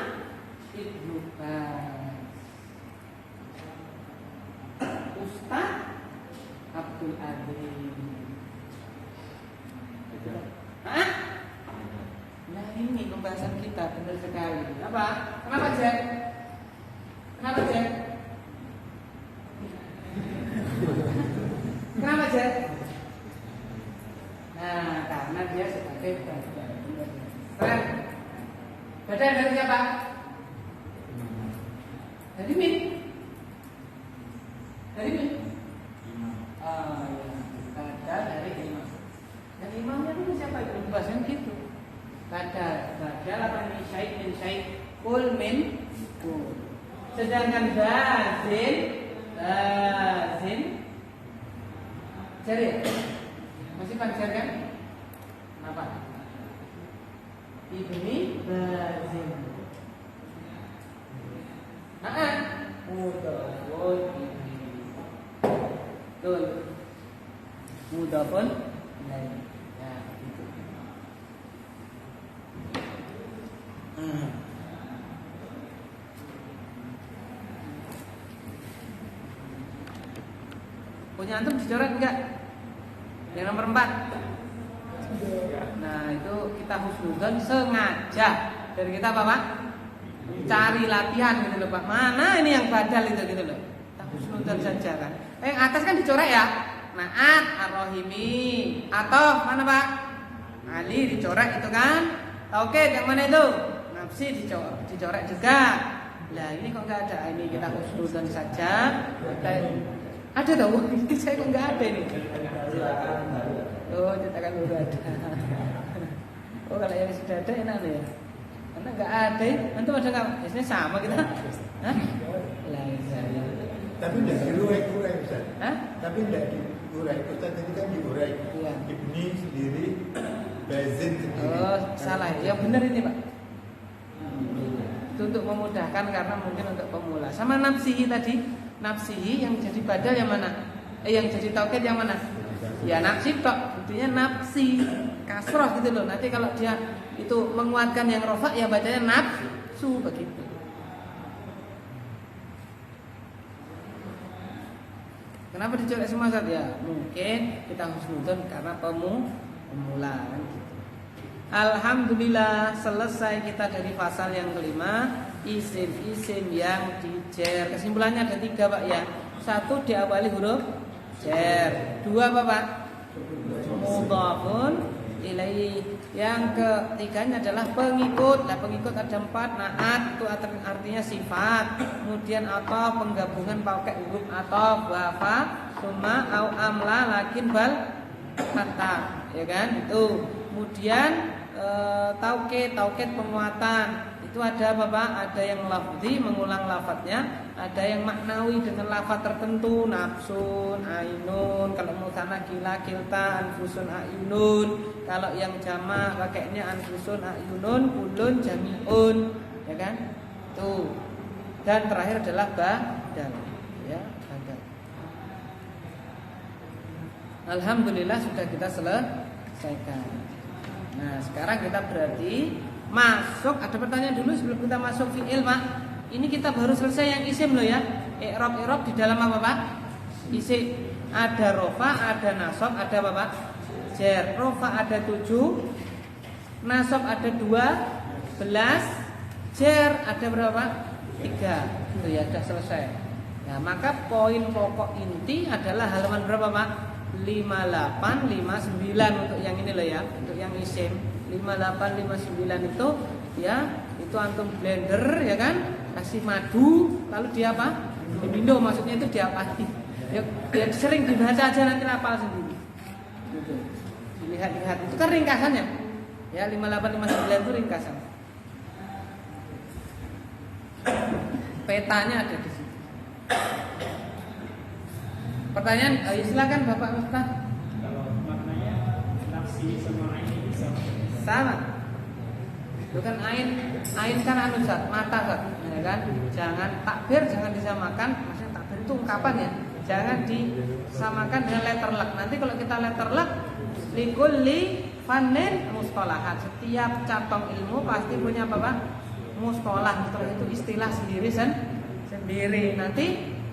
Ibnu Baz, Ustaz Abdul Aziz. Hah? Nah ini pembahasan kita benar sekali. Apa? Kenapa Jack? Kenapa Jack? Kenapa Jack? Nah karena dia sebagai badan. Keren. Badan dari siapa? Dari Min. Dari Min. Oh ya, badan dari imam. Dan imamnya itu siapa itu? Bahasanya gitu. Badal apa min syai' kul min kul. Sedangkan lazim cari masih pancar kan? Apa? Ibni lazim. Mudhafun ilaihi. Betul. Mudhafun ilaihi. Ya, gitu. Punya antum dicoret enggak? Yang nomor 4. Nah itu kita husnudzon sengaja. Dari kita apa Pak? Cari latihan gitu loh Pak. Mana ini yang badal itu gitu loh. Kita husnudzon saja kan. Yang atas kan dicoret ya. Naat ar-Rahimi. Atau mana Pak? Ali dicoret itu kan. Tauhid yang mana itu? Nafsi dicoret juga. Lah ini kok nggak ada. Ini kita husnudzon saja. Ada tahu? Saya kok nggak ada ini. Oh, cetakan baru ada. Oh, kalau yang sudah ada enak ya. Karena nggak ada, antum ada nggak? Biasanya sama kita. Hah? Lah, ya. Tapi tidak diurai-urai Ustaz. Hah? Tapi tidak diurai. Ustaz tadi kan diurai. Iya. Ibni sendiri, Bazin sendiri. Oh, salah. Ya benar ini Pak. Itu untuk memudahkan karena mungkin untuk pemula. Sama nafsihi tadi, nafsihi yang jadi badal yang mana? Yang jadi tauhid yang mana? Ya nafsi tok, intinya nafsi kasroh gitu loh. Nanti kalau dia itu menguatkan yang rofa ya bacanya nafsu begitu. Kenapa dicoret semua Ustaz? Ya mungkin kita husnudzon karena pemula gitu. Alhamdulillah selesai kita dari pasal yang kelima, isim-isim yang dijer. Kesimpulannya ada 3 Pak ya. 1 diawali huruf jar. 2 apa Pak? Mudhafun ilaihi. Yang ketiganya adalah pengikut. Nah pengikut ada 4. Naat itu artinya sifat. Kemudian atau penggabungan pakai huruf atau wafa summa au amla lakin bal hatta, ya kan? Itu. Kemudian tauhid penguatan. Itu ada apa Pak? Ada yang lafzi mengulang lafadznya, ada yang maknawi dengan lafadz tertentu, nafsun, ainun, kalau musanna kila kilta, anfusun ainun, kalau yang jamak pakainya anfusun ainun, kulun jamiun, ya kan? Tuh. Dan terakhir adalah badal, ya, badal. Alhamdulillah sudah kita selesaikan. Nah, sekarang kita berarti masuk, ada pertanyaan dulu sebelum kita masuk fi'il Pak. Ini kita baru selesai yang isim loh ya. I'rab di dalam apa Pak? Isim. Ada rofa, ada nasab, ada apa Pak? Jar. Rofa ada 7, nasab ada 12, jar ada berapa? 3. Itu ya sudah selesai. Nah maka poin pokok inti adalah halaman berapa Pak? 58, 59 untuk yang ini loh ya, untuk yang isim. 58, 59 itu ya, itu antum blender ya kan, kasih madu, lalu dia apa? Diminum, maksudnya itu diapati. Ya sering dibaca aja nanti hafal sendiri. Gitu. Dilihat-lihat itu kan ringkasannya. Ya 58, 59 itu ringkasan. Petanya ada di situ. Pertanyaan, silakan Bapak Ustaz. Kalau maknanya Si sama ini sama. Sama. Bukan ain kan anu Zat, mata Zat, ya kan? Jangan takbir jangan disamakan, maksudnya takbir itu ungkapan ya. Jangan disamakan dengan letter luck. Nanti kalau kita letter luck likulli fannin mustalahat. Setiap cabang ilmu pasti punya apa, Pak? Mustalah. Mustalah itu istilah sendiri. Nanti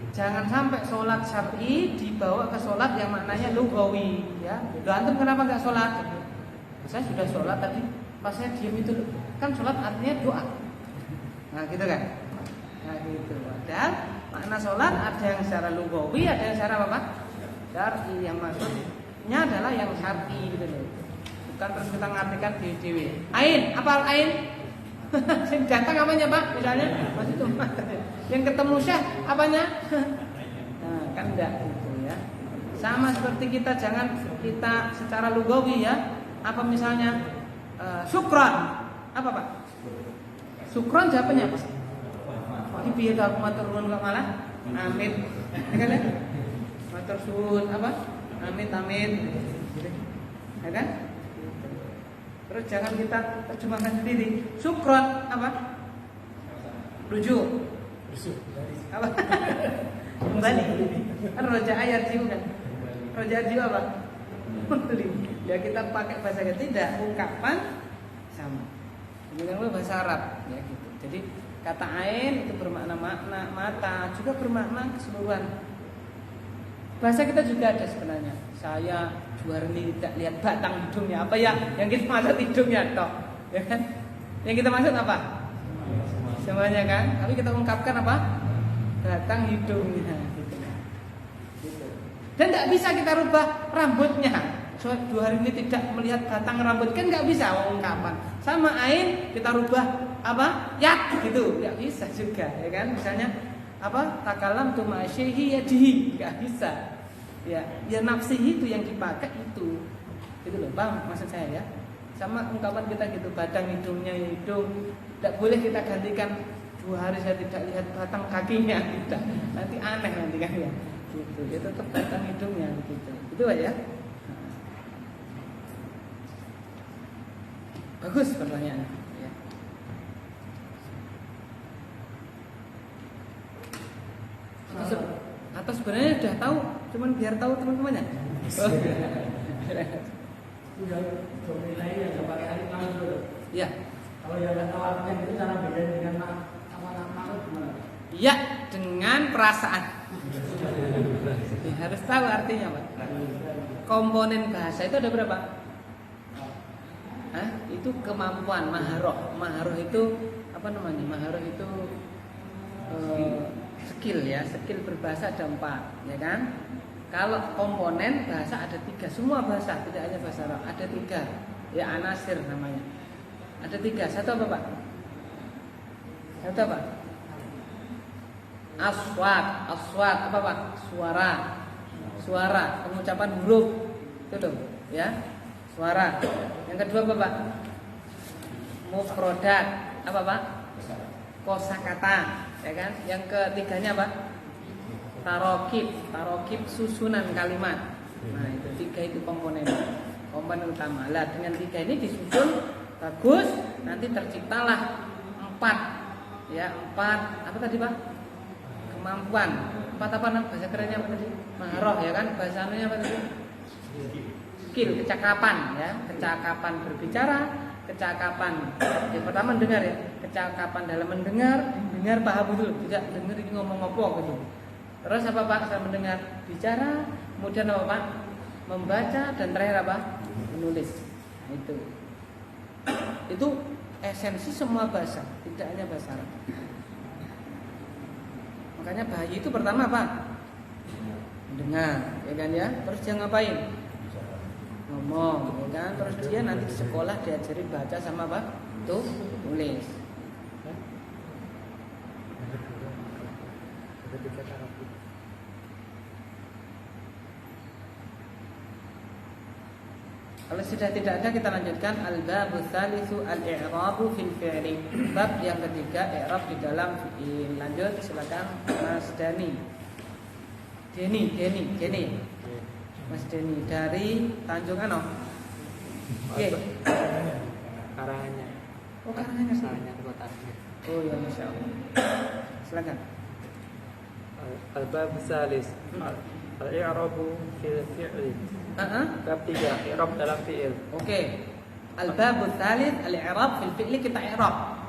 jangan sampai sholat syar'i dibawa ke sholat yang maknanya lugawi, ya. Loh, antum kenapa nggak sholat? Saya sudah sholat tadi, pas saya diam itu kan sholat artinya doa. Nah gitu kan? Nah gitu. Padahal makna sholat ada yang secara lugawi, ada yang secara apa? Syar'i. Yang maksudnya adalah yang syar'i gitu loh. Bukan terus kita ngartikan dewe. Ain, apa ain? Yang datang apanya Pak? Misalnya masih itu yang ketemu Syekh apanya? Nah, kan enggak gitu ya. Sama seperti kita jangan kita secara lugawi ya. Apa misalnya syukran. Apa Pak? Syukran jawabannya apa? Ini piye aku matur nuwun kok malah amin. Ya kan? Matur suwun apa? Amin. Ya kan? Terus jangan kita terjemahkan sendiri. Syukron apa? Rujuk. Apa? Kembali. Kan roja ayat jiwa kan? Roja jiwa apa? Ya kita pakai bahasa kita tidak ungkapan sama. Dengan bahasa Arab ya gitu. Jadi kata ain itu bermakna makna, mata juga bermakna keseluruhan. Bahasa kita juga ada sebenarnya. Saya Juwarni tidak lihat batang hidungnya. Apa ya? Yang kita maksud hidungnya toh, ya kan? Yang kita maksud apa? Semuanya kan? Tapi kita ungkapkan apa? Batang hidungnya. Gitu. Dan tidak bisa kita rubah rambutnya. So, 2 hari ini tidak melihat batang rambut kan nggak bisa ungkapan. Sama ain kita rubah apa? Yak gitu, nggak bisa juga, ya kan? Misalnya apa? Takalam tu ma'asyihi yadihi, nggak bisa. Ya nafsihi itu yang dipakai itu loh, paham maksud saya ya. Sama ungkapan kita gitu, batang hidungnya hidung, tidak boleh kita gantikan 2 hari saya tidak lihat batang kakinya, tidak. Nanti aneh nanti kan ya. Gitu, ya tetap batang hidungnya gitu. Itu aja. Bagus pertanyaannya. Ya. Atau sebenarnya sudah tahu, cuman biar tahu teman-temannya. Udah nilai yang pakai alif lam dulu. Iya. Kalau yang nggak tahu artinya itu cara beda dengan maksud gimana? Iya, dengan perasaan. Ya, harus tahu artinya Pak. Komponen bahasa itu ada berapa? Itu kemampuan maharoh. Maharoh itu apa namanya? Maharoh itu skill ya, skill berbahasa ada 4, ya kan? Kalau komponen bahasa ada 3, semua bahasa tidak hanya bahasa Arab ada 3, ya anasir namanya. Ada 3, satu apa Pak? Satu apa? Aswat apa Pak? Suara, pengucapan huruf itu dong, ya suara. Yang kedua apa Pak? Mufrodat apa Pak? Kosakata, ya kan? Yang ketiganya apa? Tarokib susunan kalimat. Nah itu 3 itu komponen utama. Lah dengan 3 ini disusun bagus, nanti terciptalah 4, ya 4 apa tadi Pak? Kemampuan 4 apa namanya? Bahasa kerennya apa tadi? Maharoh ya kan? Bahasa anunya apa tadi? Skill, kecakapan ya, kecakapan berbicara, kecakapan yang pertama mendengar ya, kecakapan dalam mendengar paham betul, tidak dengar ini ngomong apa gitu. Terus apa Pak? Saya mendengar bicara, kemudian apa Pak? Membaca dan terakhir apa? Menulis. Nah, itu esensi semua bahasa, tidak hanya bahasa Arab. Makanya bayi itu pertama apa? Mendengar, ya kan ya. Terus dia ngapain? Ngomong, ya kan. Terus dia nanti di sekolah diajarin baca sama apa? Tuh, tulis. Kalau sudah tidak ada kita lanjutkan al-babu tsalitsu al-i'rabu fil fi'li. Bab yang ketiga i'rab di dalam fi'il. Lanjut silakan Mas Dani. Mas Deni dari Tanjung Ano. Oke. Karangannya. Oh, karangannya sih. Karangannya kotaknya. Oh ya, Masya Allah. Silakan. Al-bab salis. Al-i'rabu fil fi'li. Bab 3, i'rab dalam fi'il. Oke. Al-bab tsalits al-i'rab fil fi'li, kita i'rab.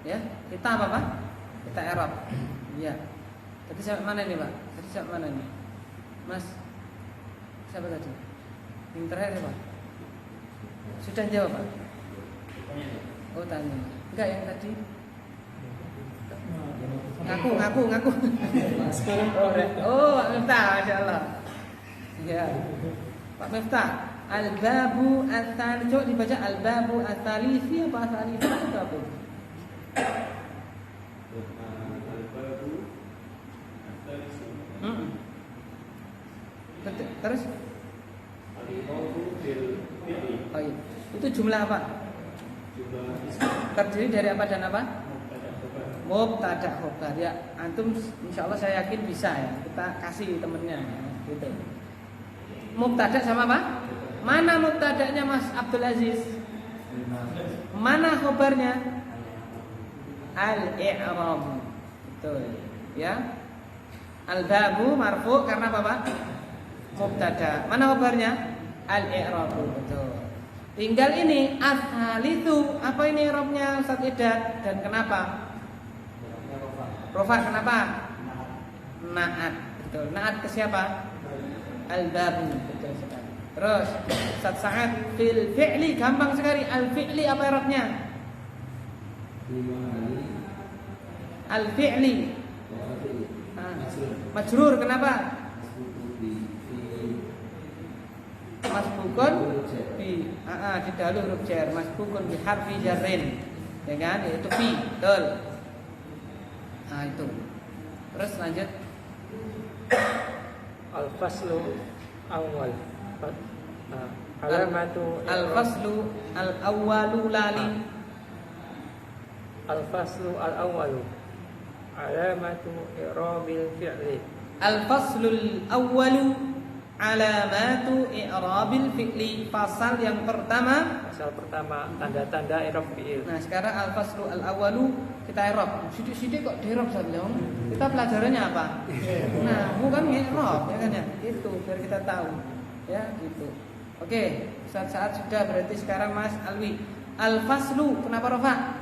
Ya, kita apa, Pak? Kita i'rab. Iya. Tadi sampai mana ini, Pak? Tadi sampai mana ini? Mas. Siapa tadi? Yang terakhir, Pak? Sudah jawab, Pak? Oh, tanya. Enggak, yang tadi. Ngaku. Sekarang Oh, Pak Miftah, Masya Allah. Ya. Pak Miftah, al-babu ats-tsalits, coba dibaca al-babu ats-tsalits apa ats-tsalits itu apa? Betul. Terus? Oh, iya. Itu jumlah apa? Terdiri dari apa dan apa? Mubtada khobar. Ya, antum insyaallah saya yakin bisa ya. Kita kasih temennya ya, gitu. Mubtada sama apa? Mana mubtadanya Mas Abdul Aziz? Mana khobarnya? Al-i'rab. Betul. Ya. Al-babu marfu karena apa, Pak? Mubtada. Mana khobarnya? Al-i'rab. Betul. Tinggal ini ats-tsalitsu. Apa ini i'rabnya Ustaz Idat dan kenapa? Rofa, kenapa? Na'at. Betul. Na'at ke siapa? Al-babu. Betul sekali. Terus Ustaz Sa'ad fil fi'li, gampang sekali. Al-fi'li apa i'rabnya? Al-fi'li. Majrur, kenapa? Masbukun bi didahului huruf jar, masbukun bi harfi jarrin. Ya kan? Yaitu bi. Betul. Nah, itu. Terus lanjut. Al-faslu awal. Alamatu Al-faslu al-awwalu lali. Al-faslu al-awwalu. Alamatu i'rabil fi'li. Al-faslul awwalu alamatu i'rabil fi'li. Pasal yang pertama. Pasal pertama, tanda-tanda i'rab fi'il. Nah, sekarang al-faslul al-awwalu kita i'rab. Sidik-sidik kok di-i'rab saja. Kita pelajarannya apa? Nah, bukan i'rab ya kan ya. Itu biar kita tahu. Ya, gitu. Oke, saat sudah berarti sekarang Mas Alwi. Al-faslu, kenapa Rafa?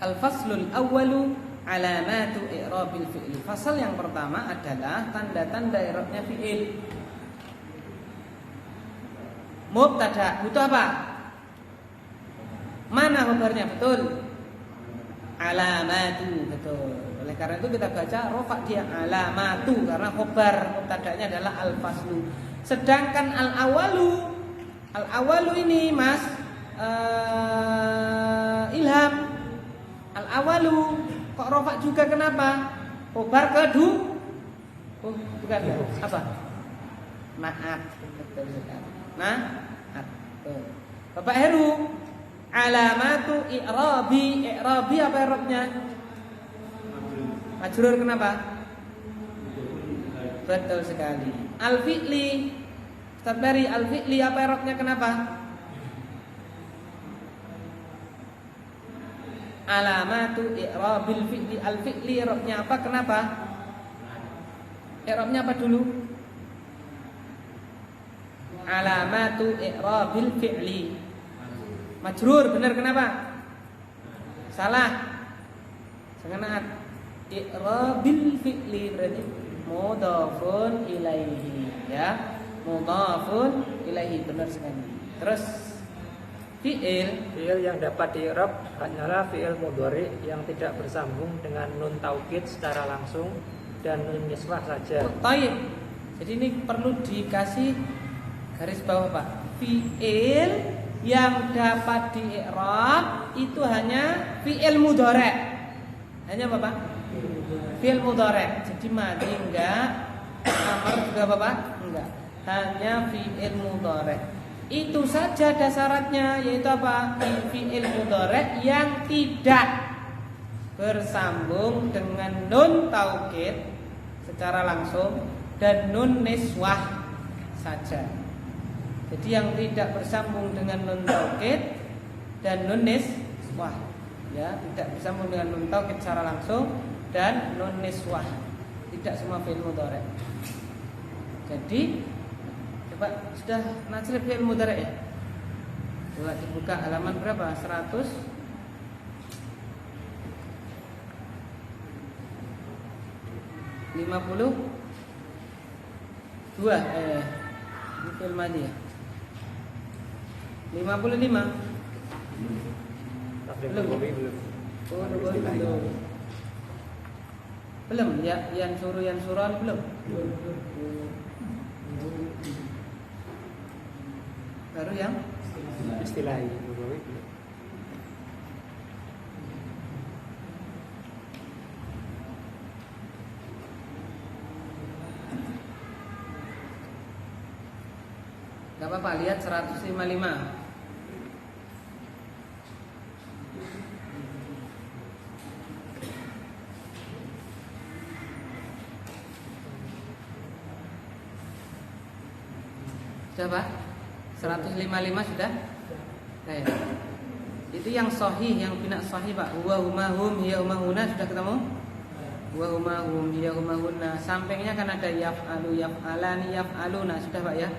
Al-faslul awwalu alamatu i'rabil fi'li. Fasal yang pertama adalah tanda-tanda i'rabnya fi'il. Mubtada, itu apa? Mana khobarnya? Betul. Alamatu, betul. Oleh karena itu kita baca rofa dia alamatu karena khobar mubtadanya adalah al-faslu. Sedangkan al-awalu ini Mas Ilham, al-awalu kok rofa juga, kenapa? Khobar kedua. Oh, bukan. Apa? Maaf. Betul sekali. Betul. Bapak Heru, alamatu i'rabi. I'rabi apa i'rabnya? Majrur, kenapa? Betul sekali. Al-fi'li. Ustaz Bari, al-fi'li apa i'rabnya, kenapa? Alamatu i'rabil fi'li. Al-fi'li i'rabnya apa, kenapa? I'rabnya apa dulu? Alamatu i'rabil fi'li. Majrur, benar, kenapa? Salah. Sangat. I'rabil fi'li berarti mudhafun ilaihi, ya. Mudhafun ilaihi, benar sekali. Terus fi'il yang dapat di'rab hanyalah fi'il mudhari yang tidak bersambung dengan nun taukid secara langsung dan nun niswah saja. Taib. Jadi ini perlu dikasih garis bawah, Pak. Fi'il yang dapat di'rab itu hanya fi'il mudhari. Hanya apa, Pak? Fi'il mudhari. Jadi madi enggak, amar juga apa, Pak? Enggak. Hanya fi'il mudhari. Itu saja dasarnya, yaitu apa? Fi'il mudhari yang tidak bersambung dengan nun taukid secara langsung dan nun niswah. saja. Jadi yang tidak bersambung dengan nun taukid dan nun niswah, ya, tidak bersambung dengan nun taukid secara langsung dan nun niswah, tidak semua fi'il mudhari'. Jadi coba sudah nasrif fi'il mudhari' ya? Coba dibuka halaman berapa? 152 ini fi'il madhi ya? 55 belum. Oh, belum ya, yang suruhan belum. Baru yang Istilahi. Gak apa-apa, lihat 155. Sudah Pak? 155 sudah? Baik. Itu yang sahih, yang bina sahih Pak. Wa huma hum hiya huma huna sudah ketemu? Wa huma hum hiya huma hunna. Sampingnya kan ada yaf'alu yaf'alani yaf'aluna sudah Pak ya?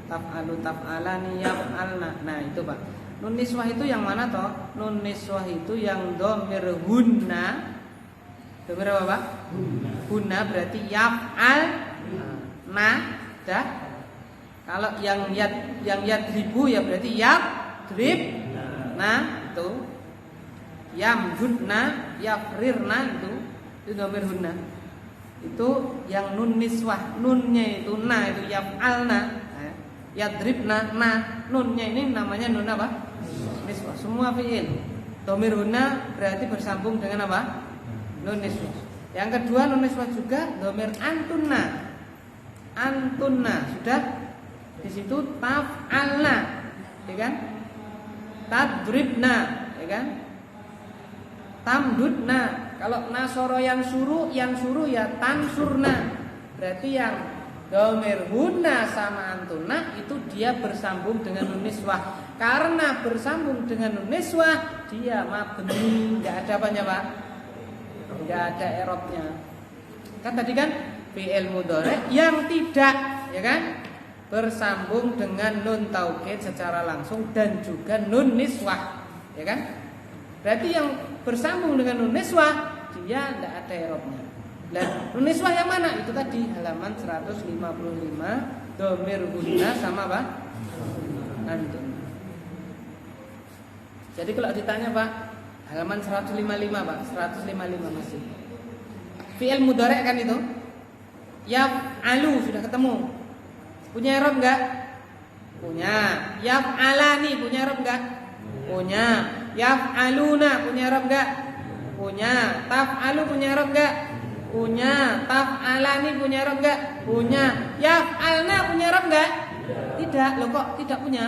Taf'alu taf'alani yaf'alna. Nah, itu Pak. Nun niswah itu yang mana toh? Nun niswah itu yang dhamir hunna. Dhamir apa Pak? Hunna berarti yaf'al na dah. Kalau yang yadribu ya berarti yadrib nah itu yamjudna yafrirna itu dhamir hunna. Itu yang nun niswah, nunnya itu na itu yaf'alna, yadribna na, nunnya ini namanya nun apa? Niswah. Semua fi'il dhamir hunna berarti bersambung dengan apa? Nun niswah. Yang kedua nun niswah juga dhamir antunna. Antunna sudah di situ taf'alna, ya kan? Tadribna, ya kan? Tamdudna. Kalau nasoro yang suruh ya tansurna. Berarti yang dhamir hunna sama antunna itu dia bersambung dengan nun niswah. Karena bersambung dengan nun niswah dia mabni, enggak ada apanya, Pak? Enggak ada i'rabnya. Kan tadi kan fi'il mudhari' yang tidak, ya kan? Bersambung dengan nun taukid secara langsung dan juga nun niswah, ya kan? Berarti yang bersambung dengan nun niswah dia tidak ada i'rabnya. Dan nun niswah yang mana? Itu tadi halaman 155 dhamir hunna sama apa? Antun. Jadi kalau ditanya Pak, halaman 155 Pak, 155 masih. Fi'il mudhari' kan itu? Yaf'alu sudah ketemu. Punya i'rab enggak? Punya. Yaf'alani punya i'rab enggak? Punya. Yaf'aluna punya i'rab enggak? Punya. Taf'alu punya i'rab enggak? Punya. Taf'alani punya i'rab enggak? Punya. Yaf'alna punya i'rab enggak? Tidak. Loh kok tidak punya?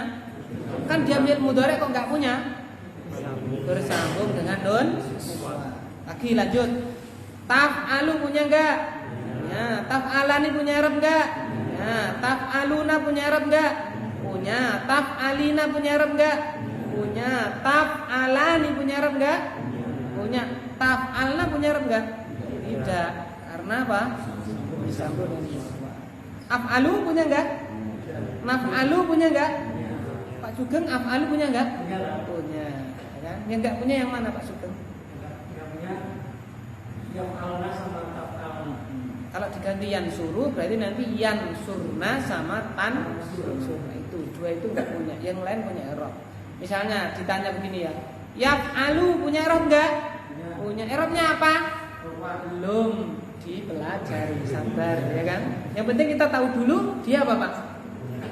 Kan dia fi'il mudhari' kok enggak punya? Bersambung dengan nun. Lagi lanjut. Taf'alu punya enggak? Punya. Taf'alani punya i'rab enggak? Nah, taf'aluna punya i'rab enggak? Punya. Taf'alina punya i'rab enggak? Punya. Taf'alani punya i'rab enggak? Punya. Taf'alna punya i'rab enggak? Tidak. Karena apa? Disambung dengan niswah. Af'alu punya enggak? Naf'alu punya enggak? Pak Sugeng af'alu punya enggak? Punya. Ya kan? Yang enggak punya yang mana Pak Sugeng? Enggak punya yaf'alna sama taf'alna. Kalau diganti yang suruh berarti nanti yang surna sama tan surna itu dua itu enggak punya, yang lain punya i'rab. Misalnya ditanya begini ya, yaf'alu punya i'rab enggak? Punya. I'rabnya apa? Belum dipelajari, sabar ya kan. Yang penting kita tahu dulu dia apa Pak?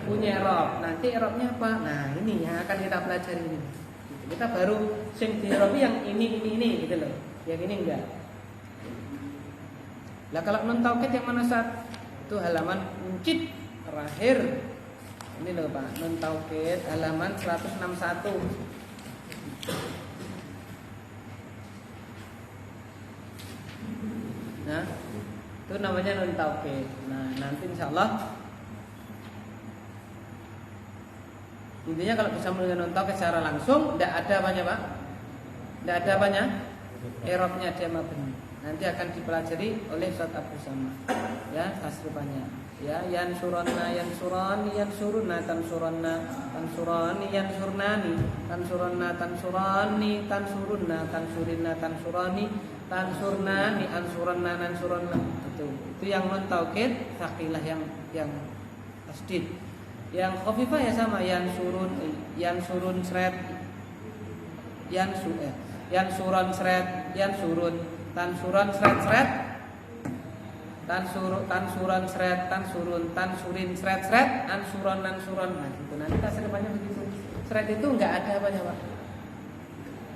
Punya i'rab. Nanti i'rabnya apa? Nah ini yang akan kita pelajari ini. Kita baru sing di-i'rabi yang ini gitu loh. Yang ini enggak. Lah kalau nun taukid yang mana saat itu halaman uncit terakhir. Ini loh Pak, nun taukid halaman 161. Nah, itu namanya nun taukid. Nah, nanti insyaallah Intinya kalau disambung dengan nun taukid secara langsung tidak ada apanya, Pak? Tidak ada apanya? I'rabnya dia mabni. Nanti akan dipelajari oleh Ustaz Abu Sama. Ya, tasrifannya. Ya, yansurunna yansurani yansuruna tansurunna tansurani yansurnani tansurunna tansurani tansurunna tansurinna tansurani tansurnani ansurunna nansurunna. Itu yang nun taukid saqilah yang tasdid. Yang khafifah ya sama yansurun sret yansurun sret yansurun tansuran sret tansuran sret tansurun tansurin sret ansuron nansuron. Nah itu nanti tasrifannya begitu. Sret itu enggak ada apanya, Pak?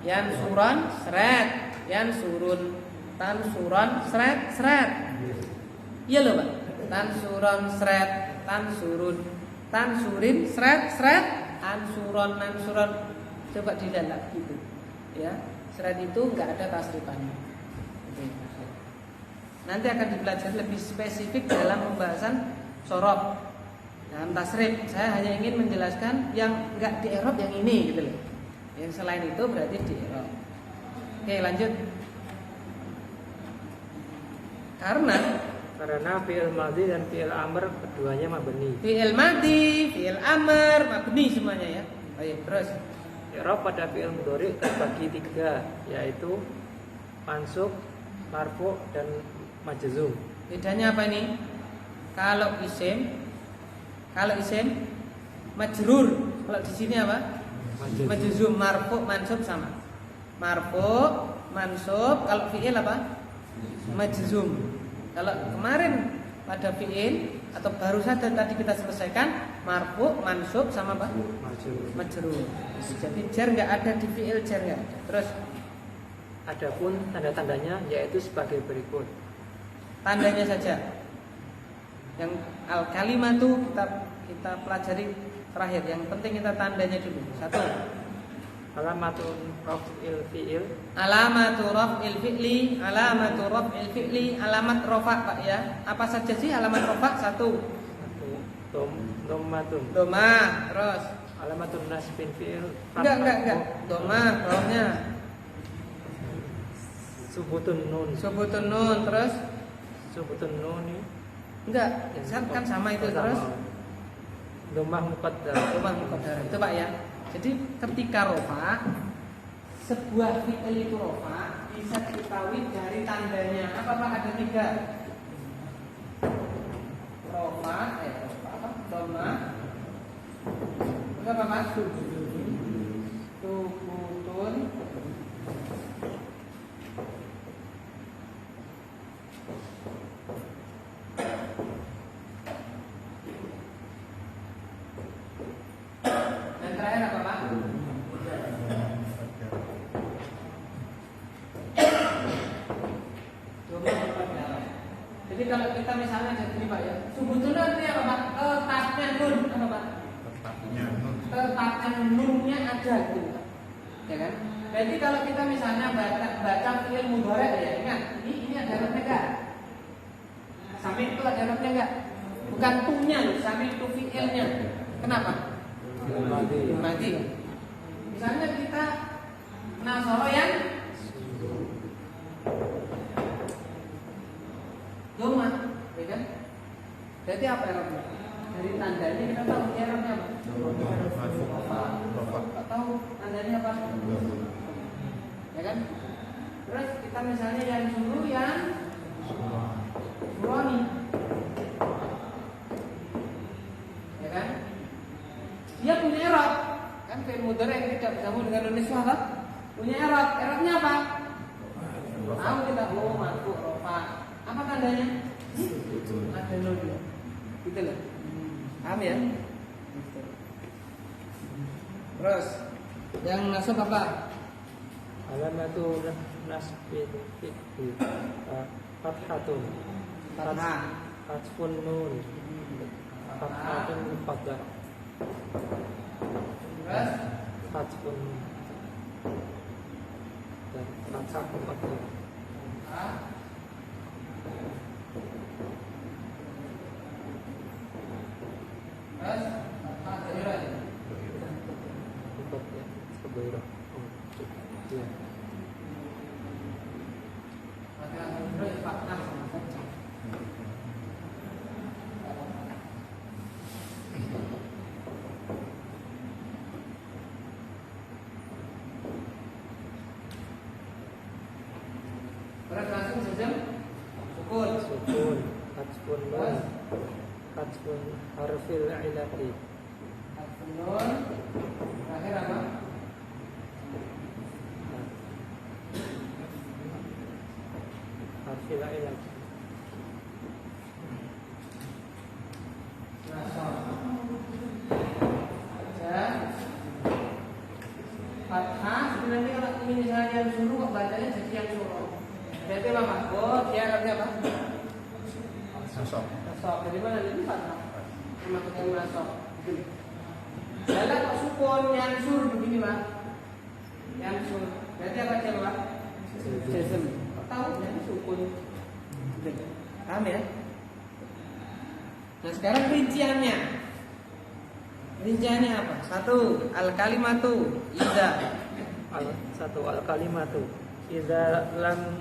Yansuron sret yansurun tansuron sret. Iya loh, Pak. Tansuron sret tansurun tansurin sret ansuron nansuron. Coba dilihat gitu. Ya, sret itu enggak ada tasrifannya. Nanti akan dipelajari lebih spesifik dalam pembahasan sorof dan tasrif. Saya hanya ingin menjelaskan yang enggak di i'rab yang ini gitu loh. Yang selain itu berarti di i'rab. Oke, lanjut. Karena fi'il madhi dan fi'il amr keduanya mabni. Fi'il madhi, fi'il amr mabni semuanya ya. Baik, terus I'rab pada fi'il mudhari terbagi 3, yaitu mansub, marfu dan majzum. bedanya apa ini? Kalau isim majrur. Kalau di sini apa? Majzum, marfu, mansub sama. Marfu, mansub. Kalau fi'il apa? Majzum. Kalau kemarin pada fi'il atau baru saja tadi kita selesaikan marfu, mansub sama apa? Majrur. Jadi jar enggak ada di fi'il, jar enggak ada. Terus adapun tanda-tandanya yaitu sebagai berikut. Tandanya saja. Yang al-kalimatu kita pelajari terakhir. Yang penting kita tandanya dulu. 1. Alamatun raf'il fi'il. Alamatu raf'il fi'li, alamatu raf'il fi'li, alamat rafa' Pak ya. Apa saja sih alamat rafa'? 1. Dhammatun. Dhamma, terus Alamatun nasbin fi'il. enggak. Dhamma bawahnya. Subutun nun, Terus subutun nun ini enggak, kan sama itu terus dhammah muqaddar. Dhammah muqaddar. Itu Pak ya. Jadi ketika rafa, sebuah fi'il itu rafa bisa diketahui dari tandanya. Apa Pak? Ada 3. Rafa, dhammah. Apa Pak? Subutun. Dan terakhir apa Pak? Jadi kalau kita misalnya jadi Pak ya, subutun artinya apa Pak? Tetapnya nun, apa Pak? Tetapnya nunnya ada gitu, ya kan? Jadi kalau kita misalnya baca fi'il mudhari ya, ingat ini ada hurufnya enggak? Sampai itu ada hurufnya enggak? Bukan tunya loh, sampai itu fi'ilnya. Kenapa? Mati. Misalnya kita nasoro yang doma, ya kan? Jadi apa Arabnya? Dari tandanya kita tahu Arabnya apa? Tahu tandanya apa? Ya kan? Terus kita misalnya yang dulu yang suroni, ya kan? Dia punya Arab, kan fi'il mudhari yang tidak bersambung dengan nun niswah kan? Punya Arab. Arabnya apa? Tahu kita marfu, rafa. Apa tandanya? Ada nun. Gitu loh. Paham ya? Terus yang nasab apa? Alamatu nasbin fi'il fathatun. Fathah. Fatfun nun. Fathatun muqaddar. Terus Fatfun dan fathah muqaddar. Terus fathah dari Hadfun nun. Hadfun harfil ilati. Hadfun nun. Terakhir apa? Harfil ilati. Nasab. Ya. Fathah. Sebenarnya kalau ini misalnya yang suruh kok bacanya jadi yang suruh. Berarti apa? Oh, dia artinya apa? Nasab. Nasab. Dari mana ini fathah? Maksudnya nasab. Dalam kok sukun yang suruh begini Pak. Yang suruh. Berarti apa dia Pak? Jazm. Kok tahu yang sukun? Paham ya? Nah sekarang rinciannya. Rinciannya apa? Satu, al-kalimatu idza. Satu al-kalimatu idza lam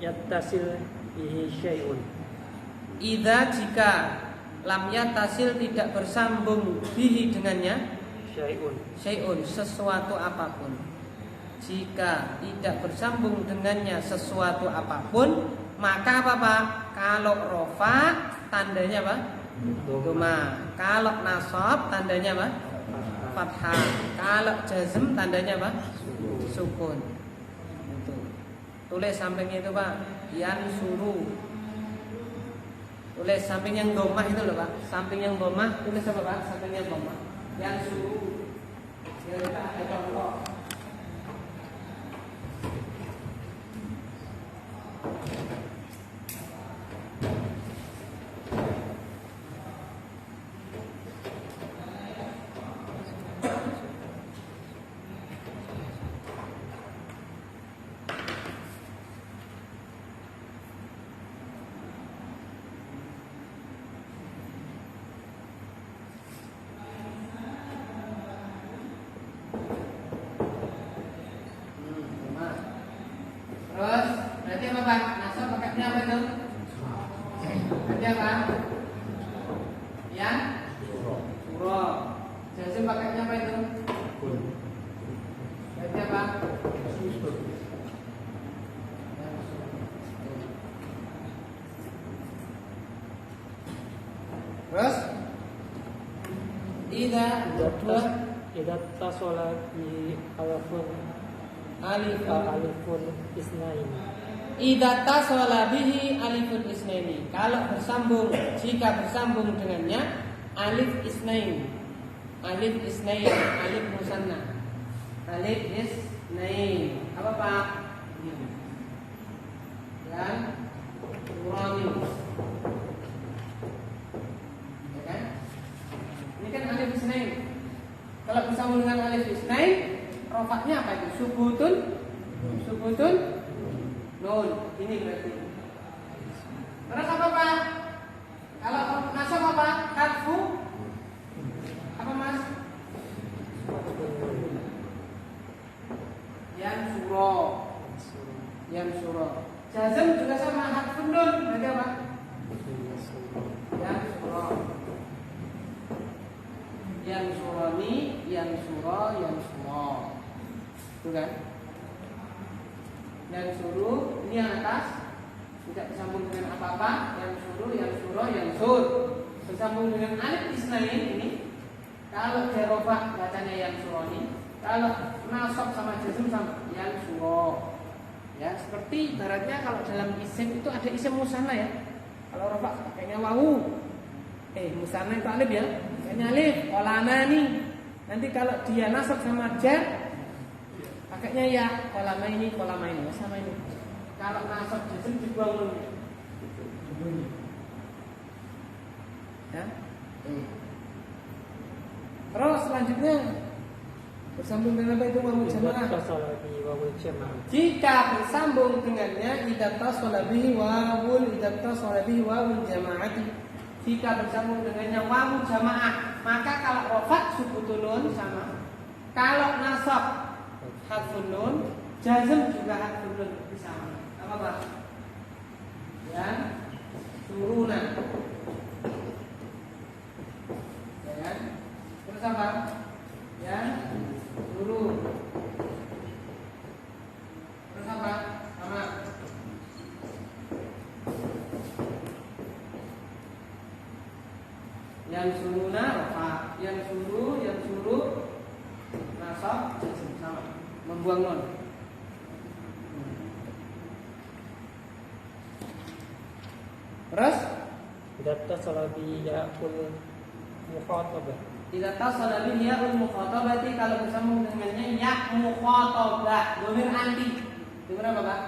yattasil bihi syai'un. Idza jika lam yattasil tidak bersambung bihi dengannya syai'un sesuatu apapun. Jika tidak bersambung dengannya sesuatu apapun, maka apa Pak? Kalau rofa tandanya apa? Doma. Kalau nasab tandanya apa? Fathah. Kalau jazm tandanya apa? Sukun. Itu. Tulis sampingnya itu Pak. Yang suruh. Tulis samping yang domah itu loh Pak. Samping yang domah tulis apa Pak? Samping yang domah. Yang suruh. Ya kita ada contoh. Terus berarti apa Pak? Nasab pakainya apa itu? Berarti apa? Yang surah. Jazm pakainya apa itu? Berarti apa? Terus Idza tasala bi alifun isnain. Idza tasala bihi alifun isnaini. Kalau bersambung, jika bersambung dengannya alif isnain. Alif isnain, alif musanna. Alif isnain. Apa Pak? Dan urani. Ya kan? Ini kan alif isnain. Kalau bersambung dengan alif isnain, rofaknya apa itu? Subutun nun. Ini berarti. Terus apa Pak? Kalau nasab apa? Hadfu apa Mas? Yang surah. Jazm juga sama hadfun nun. Berarti apa? Yang surah. Yang surani, yang surah. Itu kan? Yang suruh ini yang atas tidak bersambung dengan apa-apa. Yang suruh, yang surah, yang sur bersambung dengan alif isnain ini. Kalau jarofah bacanya yang surani. Kalau nasab sama jazm sama yang surah. Ya seperti ibaratnya kalau dalam isim itu ada isim musanna ya. Kalau rofah pakainya wawu. Musanna itu alif ya. Pakainya alif. Qolana nih. Nanti kalau dia nasab sama jar pakainya ya, kolama ini sama ini. Kalau nasab jazm dibuang nun. Ya. Terus selanjutnya bersambung dengan apa itu wawu jamaah? Jika bersambung dengannya idza tasala bihi wawul jamaati. Jika bersambung dengannya wawu jamaah, maka kalau rofak subutun sama. Kalau nasab hadfun nun, jazm juga hadfun nun sama. Apa Pak? Ya, turuna. Ya kan? Terus apa? Ya, turun. Terus apa? Sama. Yang suruna rafa, yang suruh nasab jazm sama, membuang non. Terus Idza tasala bi ya'ul mukhatabah. tidak tahu salah ya'ul mukhatabati, kalau bersambung dengannya ya mukhatabah, domir anti. Itu berapa Pak?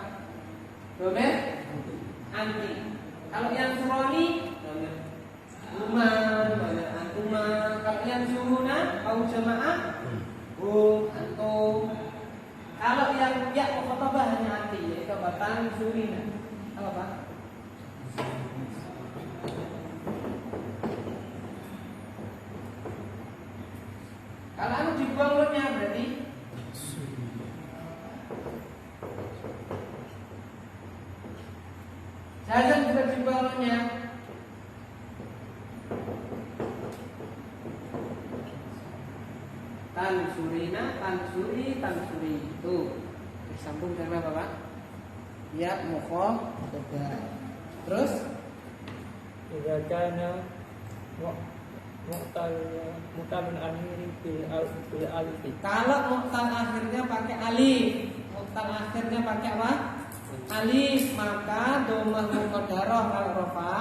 Domir anti. Kalau yang suroni domir uman, domir antuma. Kalau yang suruna au jamaah antum. Kalau yang ya mukhatabah hanya anti, yaitu batang surina. Apa Pak? Kalau anu dibuang nunnya berarti jazam juga dibuang nunnya. Tansuri itu disambung dengan apa Pak? Ya mukhatabah. Terus Idza kana mu'talun akhiri bil alif. kalau muktal akhirnya pakai alif, muktal akhirnya pakai apa? Alif, maka dhammah muqaddarah al rafa,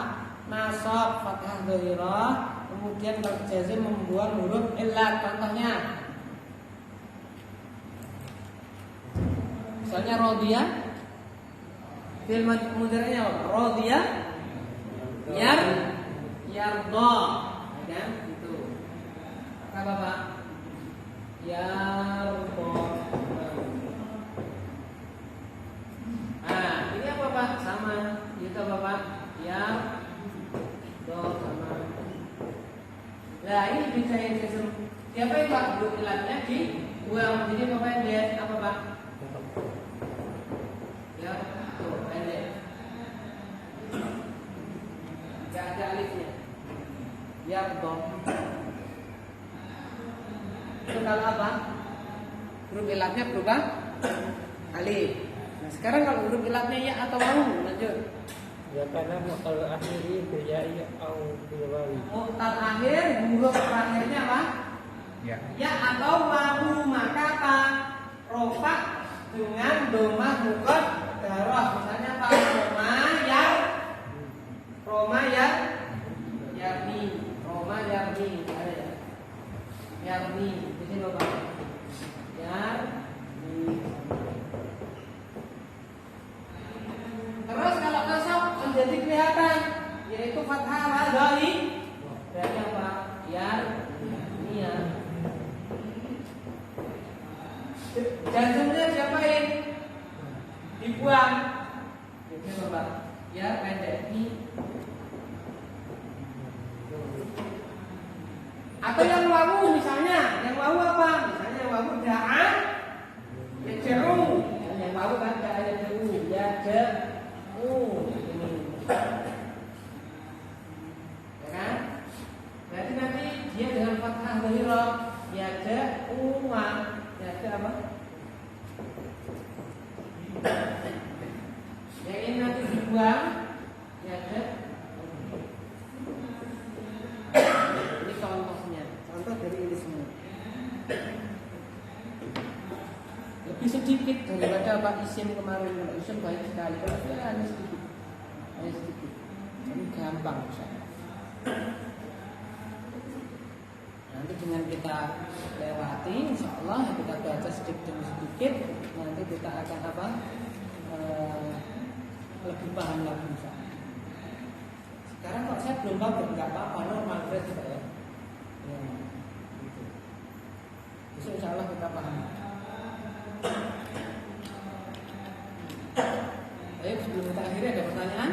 nasab fathah dhairah, kemudian kalau jazm membuang huruf illat. Contohnya misalnya radiyah, fi'il mudhari'nya radiyah yarda, kan itu apa Pak? Yarda. Nah ini apa Pak? Sama itu apa Pak? Yarda sama. Nah ini bisa yang jazm. Siapa yang Pak? Huruf ilatnya di buang. Jadi apa yang dia apa Pak? Ya, tuh pendek. Gak ada alifnya. Yarda. Itu kalau apa? Huruf ilatnya berubah alif. Nah sekarang kalau huruf ilatnya ya atau wawu, lanjut. Ya kana mu'tal akhiri bil ya'i au bil wawi. Mu'tal akhir, huruf terakhirnya apa? Ya atau wawu, maka apa? Rofa dengan domah muqaddarah. Misalnya apa? Roma yarni, ada ya? Yarni, di sini Bapak. Yarni. Terus kalau nasab menjadi kelihatan, yaitu fathah wadai. Berarti apa? Yarniya. Jazmnya diapain? Dibuang. Ini Bapak. Ya pendek ini. Atau yang wawu misalnya, yang wawu apa? Misalnya wawu da'a yaj'u. Yang wawu kan da'a yaj'u, yaj'u ini. Ya kan? Berarti nanti dia dengan fathah dhairah yaj'u wa. Yaj'u apa? Yang ini nanti dibuang yaj'u. Ini contohnya, contoh dari ini semua. Lebih sedikit daripada Pak Isim kemarin. Pak Isim baik sekali, kalau saya hanya sedikit, ini gampang misalnya. Nanti dengan kita lewati, insya Allah kita baca sedikit demi sedikit, nanti kita akan apa? Lebih paham lagi misalnya. Sekarang kok saya belum paham, nggak apa-apa, normal fresh ya. Ya, gitu. Besok insya Allah kita paham. Ayo sebelum kita akhiri ada pertanyaan?